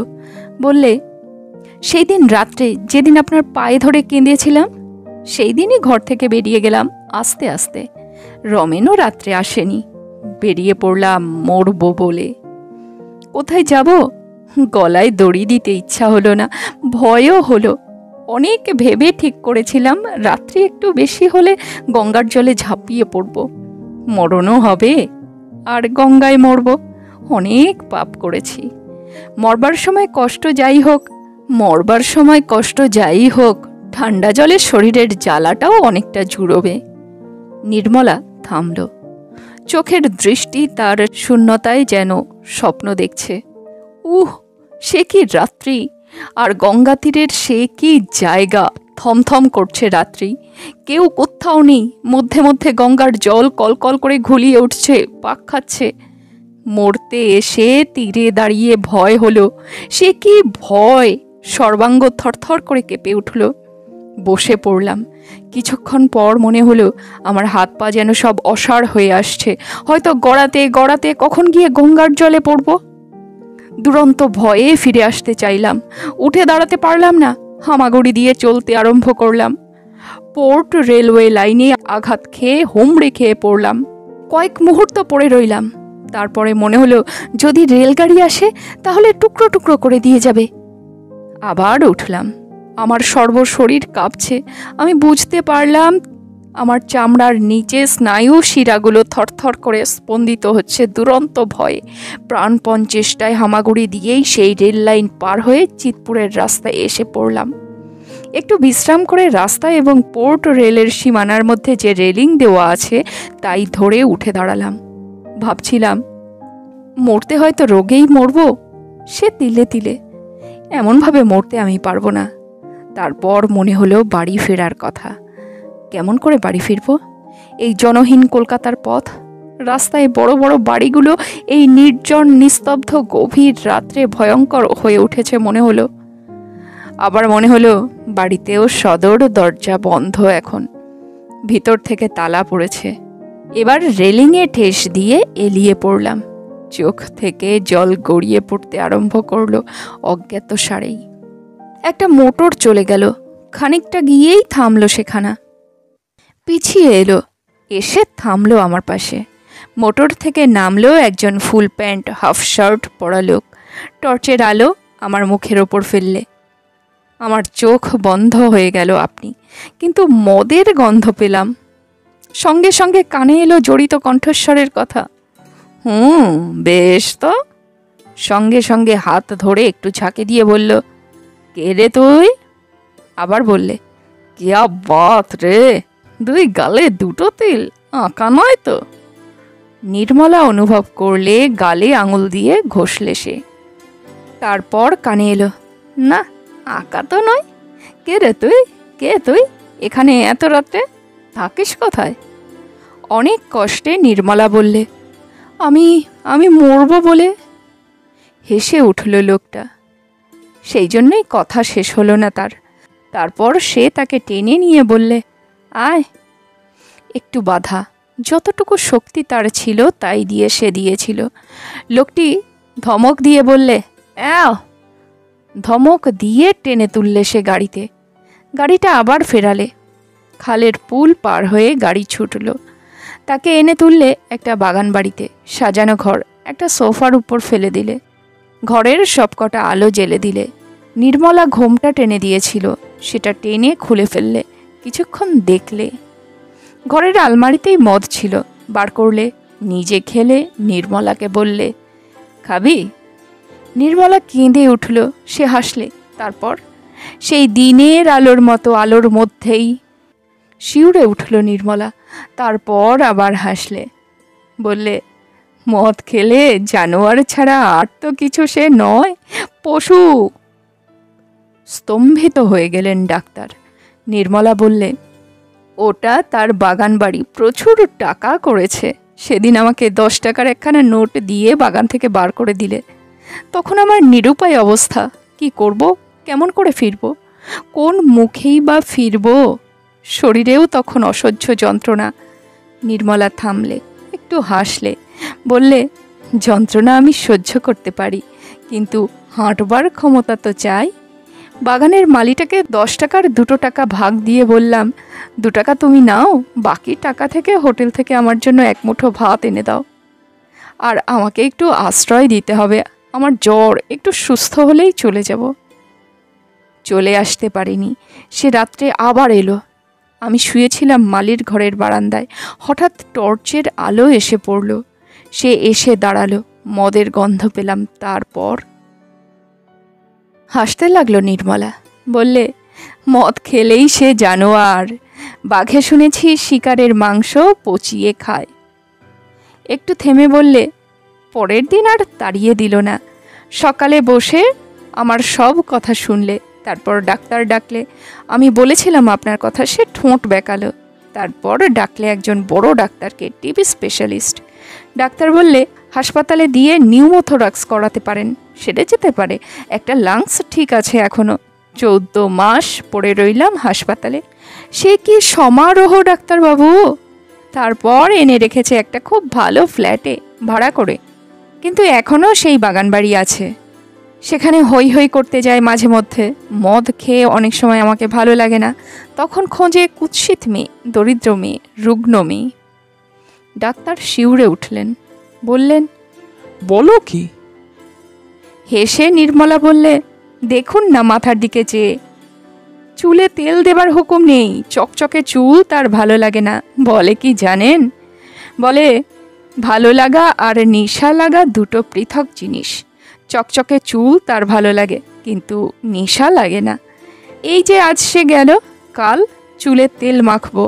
বললে, সেই দিন রাত্রে যেদিন আপনার পায়ে ধরে কেঁদেছিলাম, সেই দিনই ঘর থেকে বেরিয়ে গেলাম আস্তে আস্তে। রমেনও রাত্রে আসেনি। বেরিয়ে পড়লাম মরব বলে। কোথায় যাব? গলায় দড়ি দিতে ইচ্ছা হলো না, ভয়ও হলো। অনেক ভেবে ঠিক করেছিলাম রাত্রি একটু বেশি হলে গঙ্গার জলে ঝাঁপিয়ে পড়ব। মরণও হবে আর গঙ্গায় মরব। অনেক পাপ করেছি। মরবার সময় কষ্ট যাই হোক, ঠান্ডা জলে শরীরের জ্বালাটাও অনেকটা জুড়বে। নির্মলা থামল। চোখের দৃষ্টি তার শূন্যতায় যেন স্বপ্ন দেখছে। সে কি রাত্রি, আর গঙ্গা তীরের সে কি জায়গা। থমথম করছে রাত্রি, কেউ কোথাও নেই। মধ্যে মধ্যে গঙ্গার জল কলকল করে ঘুলিয়ে উঠছে, পাক খাচ্ছে। মরতে এসে তীরে দাঁড়িয়ে ভয় হলো। সে কি ভয়! সর্বাঙ্গ থরথর করে কেঁপে উঠল। বসে পড়লাম। কিছুক্ষণ পর মনে হলো আমার হাত পা যেন সব অসাড় হয়ে আসছে। হয়তো গড়াতে গড়াতে কখন গিয়ে গঙ্গার জলে পড়ব। দুরন্ত ভয়ে ফিরে আসতে চাইলাম, উঠে দাঁড়াতে পারলাম না। হামাগুড়ি দিয়ে চলতে আরম্ভ করলাম। পোর্ট রেলওয়ে লাইনে আঘাত খেয়ে হুমড়ে খেয়ে পড়লাম। কয়েক মুহূর্ত পড়ে রইলাম। তারপরে মনে হলো যদি রেলগাড়ি আসে তাহলে টুকরো টুকরো করে দিয়ে যাবে। আবার উঠলাম। আমার সর্বশরীর কাঁপছে। আমি বুঝতে পারলাম আমার চামড়ার নিচে স্নায়ু শিরাগুলো থরথর করে স্পন্দিত হচ্ছে দুরন্ত ভয়ে। প্রাণপণ চেষ্টায় হামাগুড়ি দিয়েই সেই রেল লাইন পার হয়ে চিতপুরের রাস্তায় এসে পড়লাম। একটু বিশ্রাম করে রাস্তা এবং পোর্ট রেলের সীমানার মধ্যে যে রেলিং দেওয়া আছে তাই ধরে উঠে দাঁড়ালাম। ভাবছিলাম, মরতে হয়তো রোগেই মরব, সে তিলে তিলে। এমনভাবে মরতে আমি পারবো না। তারপর মনে হলো বাড়ি ফেরার কথা। কেমন করে বাড়ি ফিরব? এই জনহীন কলকাতার পথ, রাস্তায় বড় বড় বাড়িগুলো এই নির্জন নিস্তব্ধ গভীর রাত্রে ভয়ঙ্কর হয়ে উঠেছে মনে হলো। আবার মনে হলো বাড়িতেও সদর দরজা বন্ধ, এখন ভিতর থেকে তালা পড়েছে। এবার রেলিংয়ে ঠেস দিয়ে এলিয়ে পড়লাম। চোখ থেকে জল গড়িয়ে পড়তে আরম্ভ করলো অজ্ঞাত সারেই। একটা মোটর চলে গেল। খানিকটা গিয়েই থামলো সেখানা। পিছিয়ে এলো, এসে থামলো আমার পাশে। মোটর থেকে নামলো একজন ফুল প্যান্ট হাফ শার্ট পরা লোক। টর্চের আলো আমার মুখের ওপর ফেললে আমার চোখ বন্ধ হয়ে গেল আপনি, কিন্তু মদের গন্ধ পেলাম। সঙ্গে সঙ্গে কানে এলো জড়িত কণ্ঠস্বরের কথা, বেশ তো। সঙ্গে সঙ্গে হাত ধরে একটু ঝাঁকে দিয়ে বলল, কে রে তুই? আবার বললে, কিয়া বাত রে, দুই গালে দুটো তিল, আঁকা নয় তো? নির্মলা অনুভব করলে গালে আঙুল দিয়ে ঘষলে সে। তারপর কানে এলো, না আঁকা তো নয়। কে রে তুই? কে তুই? এখানে এত রাত্রে থাকিস কোথায়? অনেক কষ্টে নির্মলা বললে, আমি আমি মরব বলে। হেসে উঠল লোকটা। সেই জন্যই কথা শেষ হলো না তার। তারপর সে তাকে টেনে নিয়ে বললে, আয়। একটু বাধা, যতটুকু শক্তি তার ছিল তাই দিয়ে সে দিয়েছিল। লোকটি ধমক দিয়ে বললে, অ্যাও। ধমক দিয়ে টেনে তুললে সে গাড়িতে। গাড়িটা আবার ফেরালে। খালের পুল পার হয়ে গাড়ি ছুটল। তাকে এনে তুললে একটা বাগান বাড়িতে, সাজানো ঘর, একটা সোফার উপর ফেলে দিলে। ঘরের সবকটা আলো জ্বেলে দিলে। নির্মলা ঘোমটা টেনে দিয়েছিল, সেটা টেনে খুলে ফেললে। কিছুক্ষণ দেখলে। ঘরের আলমারিতেই মদ ছিল, বার করলে, নিজে খেলে, নির্মলাকে বললে, খাবি? নির্মলা কেঁদে উঠল, সে হাসলে। তারপর সেই দিনের আলোর মতো আলোর মধ্যেই শিউরে উঠল নির্মলা। তারপর আবার হাসলে, বললে, মদ খেলে জানোয়ার ছাড়া আর তো কিছু সে নয়, পশু। স্তম্ভিত হয়ে গেলেন ডাক্তার। নির্মলা বললে, ওটা তার বাগান বাড়ি, প্রচুর টাকা করেছে। সেদিন আমাকে 10 টাকার একখানা নোট দিয়ে বাগান থেকে বার করে দিলে। তখন আমার নিরুপায় অবস্থা, কি করব, কেমন করে ফিরব, কোন মুখেই বা ফিরব? শরীরেও তখন অসহ্য যন্ত্রণা। নির্মলা থামলে, একটু হাসলে, বললে, যন্ত্রণা আমি সহ্য করতে পারি, কিন্তু হাঁটবার ক্ষমতা তো চাই। বাগানের মালিটাকে 10 টাকার 2 টাকা ভাগ দিয়ে বললাম, 2 টাকা তুমি নাও, বাকি টাকা থেকে হোটেল থেকে আমার জন্য 1 মুঠো ভাত এনে দাও। আর আমাকে একটু আশ্রয় দিতে হবে, আমার জ্বর, একটু সুস্থ হলেই চলে যাব। চলে আসতে পারিনি। সে রাত্রে আবার এলো। আমি শুয়েছিলাম মালির ঘরের বারান্দায়। হঠাৎ টর্চের আলো এসে পড়ল। সে এসে দাঁড়ালো, মদের গন্ধ পেলাম। তারপর হাসতে লাগলো নির্মলা, বললে, মদ খেলেই সে জানোয়ার। বাঘে শুনেছি শিকারের মাংস পচিয়ে খায়। একটু থেমে বললে, পরের দিন আর তাড়িয়ে দিল না। সকালে বসে আমার সব কথা শুনলে। তারপর ডাক্তার ডাকলে। আমি বলেছিলাম আপনার কথা, সে ঠোঁট বেঁকালো। তারপর ডাকলে একজন বড় ডাক্তারকে, টিবি স্পেশালিস্ট। ডাক্তার বললে, হাসপাতালে দিয়ে নিউমোথোরাক্স করাতে পারেন, সেরে যেতে পারে। একটা লাংস ঠিক আছে এখনো। 14 মাস পড়ে রইলাম হাসপাতালে। সে কি সমারোহ ডাক্তারবাবু! তারপর এনে রেখেছে একটা খুব ভালো ফ্ল্যাটে ভাড়া করে, কিন্তু এখনও সেই বাগান বাড়ি আছে। সেখানে হই হই করতে যায় মাঝে মধ্যে। মদ খেয়ে অনেক সময় আমাকে ভালো লাগে না, তখন খোঁজে কুৎসিত মেয়ে, দরিদ্র মেয়ে, রুগ্ন মেয়ে। ডাক্তার শিউরে উঠলেন, বললেন, বলো কি? হেসে নির্মলা বললে, দেখুন না মাথার দিকে চেয়ে। চুলে তেল দেবার হুকুম নেই, চকচকে চুল তার ভালো লাগে না। বলে কি জানেন? বলে, ভালো লাগা আর নেশা লাগা দুটো পৃথক জিনিস। চকচকে চুল তার ভালো লাগে, কিন্তু নেশা লাগে না। এই যে আজ সে গেল, কাল চুলে তেল মাখবো।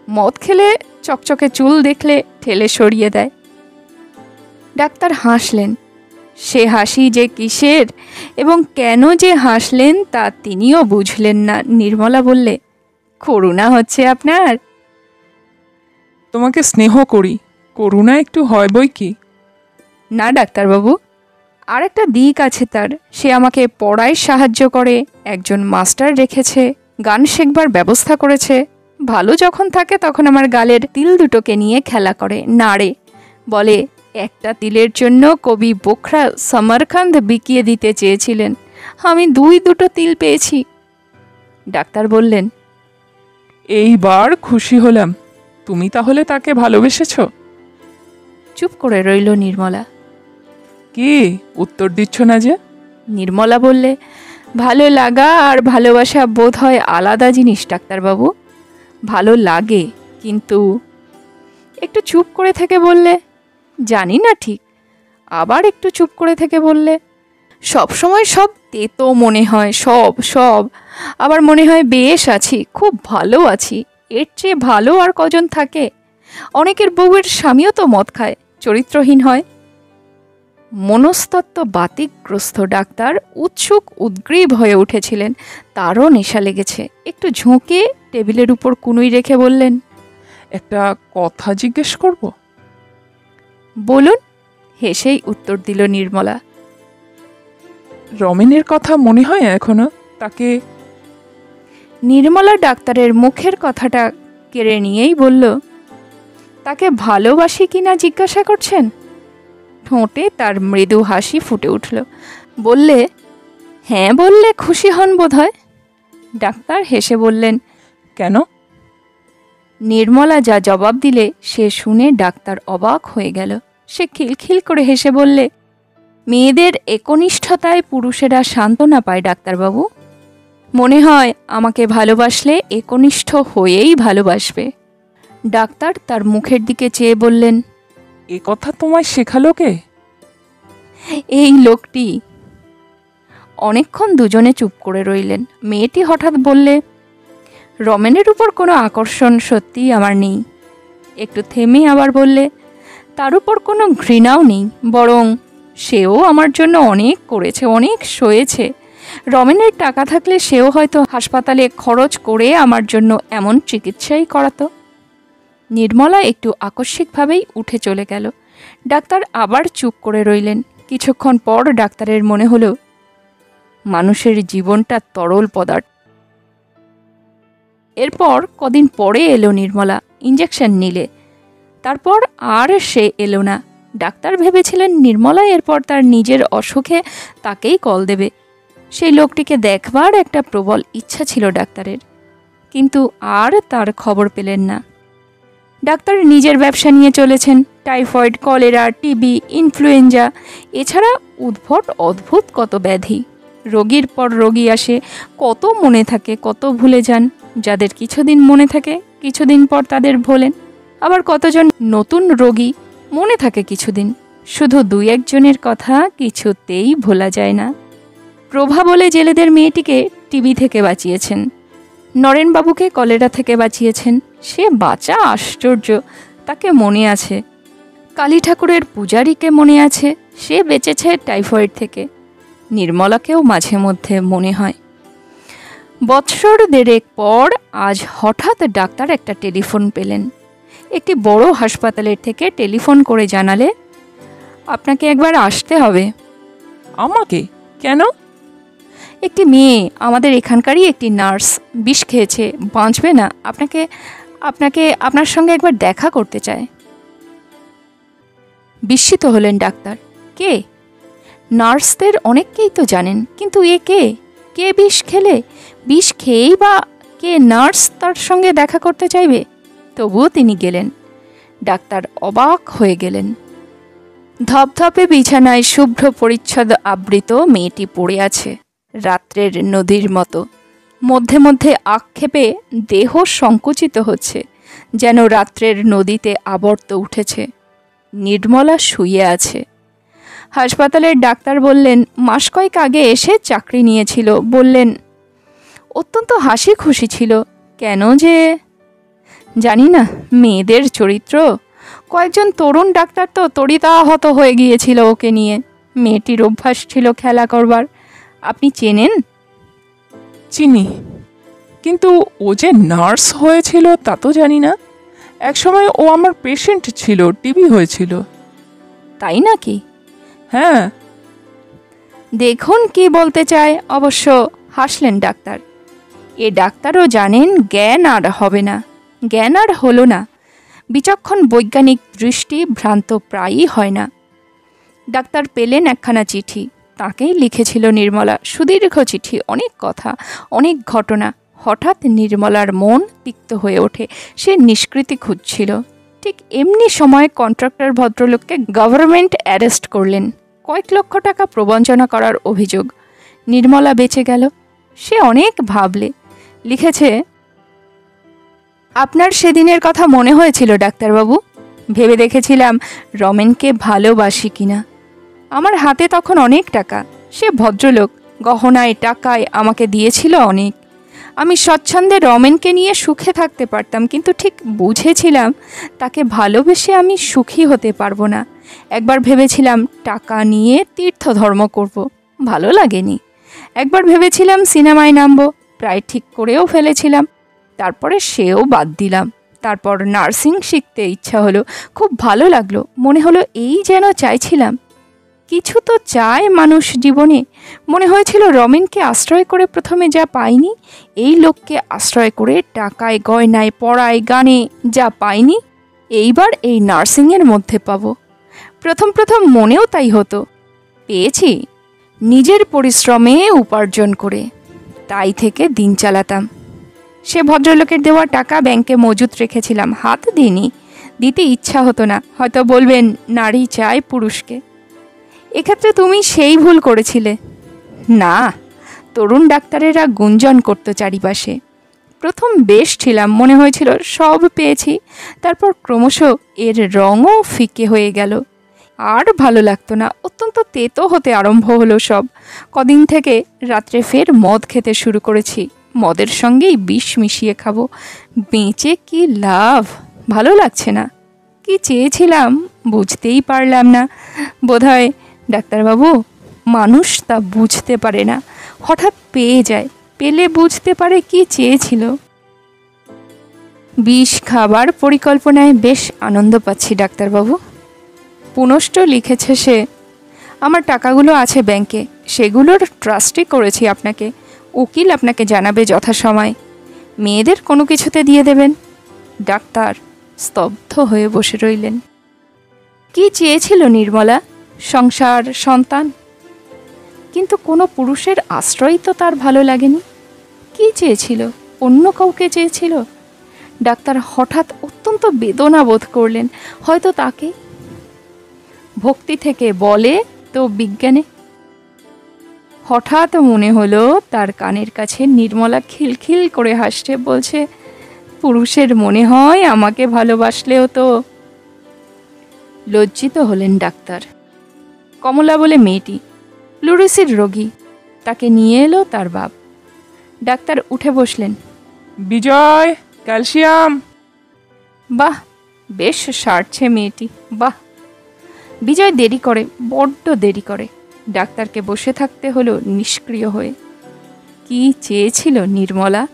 মদ খেলে চকচকে চুল দেখলে ঠেলে সরিয়ে দেয়। ডাক্তার হাসলেন। সে হাসি যে কিসের এবং কেন যে হাসলেন তা তিনিও বুঝলেন না। নির্মলা বললে, করুণা হচ্ছে আপনার? তোমাকে স্নেহ করি, করুণা একটু হয় বই কি। না ডাক্তারবাবু, আর একটা দিক আছে তার। সে আমাকে পড়ায় সাহায্য করে, একজন মাস্টার রেখেছে, গান শেখবার ব্যবস্থা করেছে। ভালো যখন থাকে তখন আমার গালের তিল দুটোকে নিয়ে খেলা করে, নাড়ে। বলে, একটা তিলের জন্য কবি বোখরা সমরখন্দ বিকিয়ে দিতে চেয়েছিলেন, আমি 2 তিল পেয়েছি। ডাক্তার বললেন, এইবার খুশি হলাম। তুমি তাহলে তাকে ভালোবেসেছ? চুপ করে রইল নির্মলা। কি উত্তর দিচ্ছ না যে? নির্মলা বললে, ভালো লাগা আর ভালোবাসা বোধ হয় আলাদা জিনিস ডাক্তারবাবু। ভালো লাগে, কিন্তু একটু চুপ করে থেকে বললে, জানি না ঠিক। আবার একটু চুপ করে থেকে বললে, সব সময় সব তেতো মনে হয়, সব সব আবার মনে হয় বেশ আছি, খুব ভালো আছি। এর চেয়ে ভালো আর কজন থাকে? অনেকের বউয়ের স্বামীও তো মদ খায়, চরিত্রহীন হয়। মনস্তত্ত্ব বাতিকগ্রস্ত ডাক্তার উৎসুক উদ্গ্রীব হয়ে উঠেছিলেন। তারও নেশা লেগেছে। একটু ঝুঁকে টেবিলের উপর কুনুই রেখে বললেন, একটা কথা জিজ্ঞেস করব? বলুন, হেসেই উত্তর দিল নির্মলা। রমেনের কথা মনে হয় এখনো? তাকে নির্মলা ডাক্তারের মুখের কথাটা কেড়ে নিয়েই বলল, তাকে ভালোবাসি কিনা জিজ্ঞাসা করছেন? ঠোঁটে তার মৃদু হাসি ফুটে উঠল। বললে, হ্যাঁ বললে খুশি হন বোধ হয়। ডাক্তার হেসে বললেন, কেন? নির্মলা যা জবাব দিলে সে শুনে ডাক্তার অবাক হয়ে গেল। সে খিলখিল করে হেসে বললে, মেয়েদের একনিষ্ঠতায় পুরুষেরা সান্ত্বনা পায় ডাক্তারবাবু। মনে হয় আমাকে ভালোবাসলে একনিষ্ঠ হয়েই ভালোবাসবে। ডাক্তার তার মুখের দিকে চেয়ে বললেন, এ কথা তোমায় শেখালো কে? এই লোকটি। অনেকক্ষণ দুজনে চুপ করে রইলেন। মেয়েটি হঠাৎ বললে, রমেনের উপর কোনো আকর্ষণ সত্যিই আমার নেই। একটু থেমে আবার বললে, তার উপর কোনো ঘৃণাও নেই, বরং সেও আমার জন্য অনেক করেছে, অনেক সয়েছে। রমেনের টাকা থাকলে সেও হয়তো হাসপাতালে খরচ করে আমার জন্য এমন চিকিৎসাই করাতো। নির্মলা একটু আকস্মিকভাবেই উঠে চলে গেল। ডাক্তার আবার চুপ করে রইলেন। কিছুক্ষণ পর ডাক্তারের মনে হলো, মানুষের জীবনটা তরল পদার্থ। এরপর কদিন পরে এলো নির্মলা, ইঞ্জেকশন নিলে। তারপর আর সে এলো না। ডাক্তার ভেবেছিলেন নির্মলা এরপর তার নিজের অসুখে তাকেই কল দেবে। সেই লোকটিকে দেখবার একটা প্রবল ইচ্ছা ছিল ডাক্তারের, কিন্তু আর তার খবর পেলেন না। ডাক্তার নিজের ব্যবসা নিয়ে চলেছেন। টাইফয়েড, কলেরা, টিবি, ইনফ্লুয়েঞ্জা, এছাড়া উদ্ভট অদ্ভুত কত ব্যাধি। রোগীর পর রোগী আসে, কত মনে থাকে, কত ভুলে যান। যাদের কিছুদিন মনে থাকে, কিছুদিন পর তাদের ভোলেন। আবার কতজন নতুন রোগী, মনে থাকে কিছুদিন, শুধু দুই একজনের কথা কিছুতেই ভোলা যায় না। প্রভা বলে জেলেদের মেয়েটিকে টিবি থেকে বাঁচিয়েছেন। নরেনবাবুকে কলেরা থেকে বাঁচিয়েছেন। সে বাঁচা আশ্চর্য, তাকে মনে আছে। কালী ঠাকুরের পূজারীকে মনে আছে, সে বেঁচেছে টাইফয়েড থেকে। নির্মলাকেও মাঝে মধ্যে মনে হয়। বৎসর দেড়েক পর আজ হঠাৎ ডাক্তার একটা টেলিফোন পেলেন। একটি বড় হাসপাতালের থেকে টেলিফোন করে জানালে, আপনাকে একবার আসতে হবে। আমাকে? কেন? একটি মেয়ে, আমাদের এখানকারই একটি নার্স, বিষ খেয়েছে, বাঁচবে না। আপনাকে আপনাকে আপনার সঙ্গে একবার দেখা করতে চায়। বিস্মিত হলেন ডাক্তার। কে? নার্সদের অনেককেই তো জানেন, কিন্তু এ কে? কে বিষ খেলে? বিষ খেয়েই বা কে নার্স তার সঙ্গে দেখা করতে চাইবে? তবুও তিনি গেলেন। ডাক্তার অবাক হয়ে গেলেন। ধপধপে বিছানায় শুভ্র পরিচ্ছদ আবৃত মেয়েটি পড়ে আছে, রাত্রের নদীর মতো। মধ্যে মধ্যে আক্ষেপে দেহ সংকুচিত হচ্ছে, যেন রাত্রের নদীতে আবর্ত উঠেছে। নির্মলা শুয়ে আছে। হাসপাতালের ডাক্তার বললেন, মাস কয়েক আগে এসে চাকরি নিয়েছিল। বললেন, অত্যন্ত হাসি খুশি ছিল। কেন যে জানি না, মেয়েদের চরিত্র। কয়েকজন তরুণ ডাক্তার তো তড়িতাহত হয়ে গিয়েছিল ওকে নিয়ে। মেয়েটির অভ্যাস ছিল খেলা করবার। আপনি চেনেন? চিনি, কিন্তু ও যে নার্স হয়েছিল তা তো জানি না। একসময় ও আমার পেশেন্ট ছিল, টিবি হয়েছিল। তাই নাকি? হ্যাঁ। দেখুন কি বলতে চায়। অবশ্য হাসলেন ডাক্তার। এ ডাক্তারও জানেন জ্ঞান আর হবে না, জ্ঞান আর হলো না। বিচক্ষণ বৈজ্ঞানিক দৃষ্টি ভ্রান্ত প্রায়ই হয় না। ডাক্তার পেলেন একখানা চিঠি। তাকেই লিখেছিল নির্মলা। সুদীর্ঘ চিঠি, অনেক কথা, অনেক ঘটনা। হঠাৎ নির্মলার মন তিক্ত হয়ে ওঠে। সে নিষ্কৃতি খুঁজছিল। ঠিক এমনি সময় কন্ট্রাক্টর ভদ্রলোককে গভর্নমেন্ট অ্যারেস্ট করলেন। কয়েক লক্ষ টাকা প্রবঞ্চনা করার অভিযোগ। নির্মলা বেঁচে গেল। সে অনেক ভাবলে। লিখেছে, আপনার সেদিনের কথা মনে হয়েছিল ডাক্তারবাবু। ভেবে দেখেছিলাম রমেনকে ভালোবাসি কিনা। আমার হাতে তখন অনেক টাকা। সে ভদ্রলোক গহনায় টাকায় আমাকে দিয়েছিল অনেক। আমি স্বচ্ছন্দে রমেনকে নিয়ে সুখে থাকতে পারতাম, কিন্তু ঠিক বুঝেছিলাম তাকে ভালোবেসে আমি সুখী হতে পারবো না। একবার ভেবেছিলাম টাকা নিয়ে তীর্থধর্ম করব, ভালো লাগেনি। একবার ভেবেছিলাম সিনেমায় নামবো, প্রায় ঠিক করেও ফেলেছিলাম। তারপরে সেও বাদ দিলাম। তারপর নার্সিং শিখতে ইচ্ছা হলো, খুব ভালো লাগলো। মনে হলো এই যেন চাইছিলাম। কিছু তো চায় মানুষ জীবনে। মনে হয়েছিল রমেনকে আশ্রয় করে প্রথমে যা পাইনি, এই লোককে আশ্রয় করে টাকায় গয়নায় পড়ায় গানে যা পাইনি, এইবার এই নার্সিংয়ের মধ্যে পাবো। প্রথম প্রথম মনেও তাই হতো। পেয়েছি নিজের পরিশ্রমে উপার্জন করে, তাই থেকে দিন চালাতাম। সে ভদ্রলোকের দেওয়া টাকা ব্যাংকে মজুত রেখেছিলাম, হাত দিইনি। দিতে ইচ্ছা হতো না। হয়তো বলবেন নারী চায় পুরুষকে। এক্ষেত্রে তুমি সেই ভুল করেছিলে। না, তরুণ ডাক্তারেরা গুঞ্জন করতো চারিপাশে। প্রথম বেশ ছিলাম, মনে হয়েছিল সব পেয়েছি। তারপর ক্রমশ এর রঙও ফিকে হয়ে গেল। আর ভালো লাগতো না। অত্যন্ত তেতো হতে আরম্ভ হলো সব। কদিন থেকে রাত্রে ফের মদ খেতে শুরু করেছি। মদের সঙ্গেই বিষ মিশিয়ে খাবো। বেঁচে কি লাভ? ভালো লাগছে না। কি চেয়েছিলাম বুঝতেই পারলাম না। বোধহয় ডাক্তারবাবু, মানুষ তা বুঝতে পারে না, হঠাৎ পেয়ে যায়। পেলে বুঝতে পারে কি চেয়েছিল। বিষ খাবার পরিকল্পনায় বেশ আনন্দ পাচ্ছি ডাক্তারবাবু। পুনষ্ট লিখেছে সে। আমার টাকাগুলো আছে ব্যাংকে, সেগুলোর ট্রাস্টই করেছি আপনাকে। উকিল আপনাকে জানাবে যথাসময়। মেয়েদের কোনো কিছুতে দিয়ে দেবেন। ডাক্তার স্তব্ধ হয়ে বসে রইলেন। কি চেয়েছিল নির্মলা? সংসার, সন্তান। কিন্তু কোনো পুরুষের আশ্রয় তো তার ভালো লাগেনি। কি চেয়েছিল? অন্য কাউকে চেয়েছিল? ডাক্তার হঠাৎ অত্যন্ত বেদনা বোধ করলেন। হয়তো তাকে। ভক্তি থেকে বলে তো বিজ্ঞানে। হঠাৎ মনে হলো তার কানের কাছে নির্মলা খিলখিল করে হাসছে, বলছে, পুরুষের মনে হয় আমাকে ভালোবাসলেও তো। লজ্জিত হলেন ডাক্তার। কমলা বলে মেয়েটি, প্লুরিসির রোগী। তাকে নিয়ে এলো তার বাপ। ডাক্তার উঠে বসলেন। বিজয়, ক্যালসিয়াম। বাহ, বেশ সারছে মেয়েটি, বাহ। বিজয় দেরি করে, বড্ড দেরি করে। ডাক্তারকে বসে থাকতে হলো নিষ্ক্রিয় হয়ে। কি চেয়েছিল নির্মলা?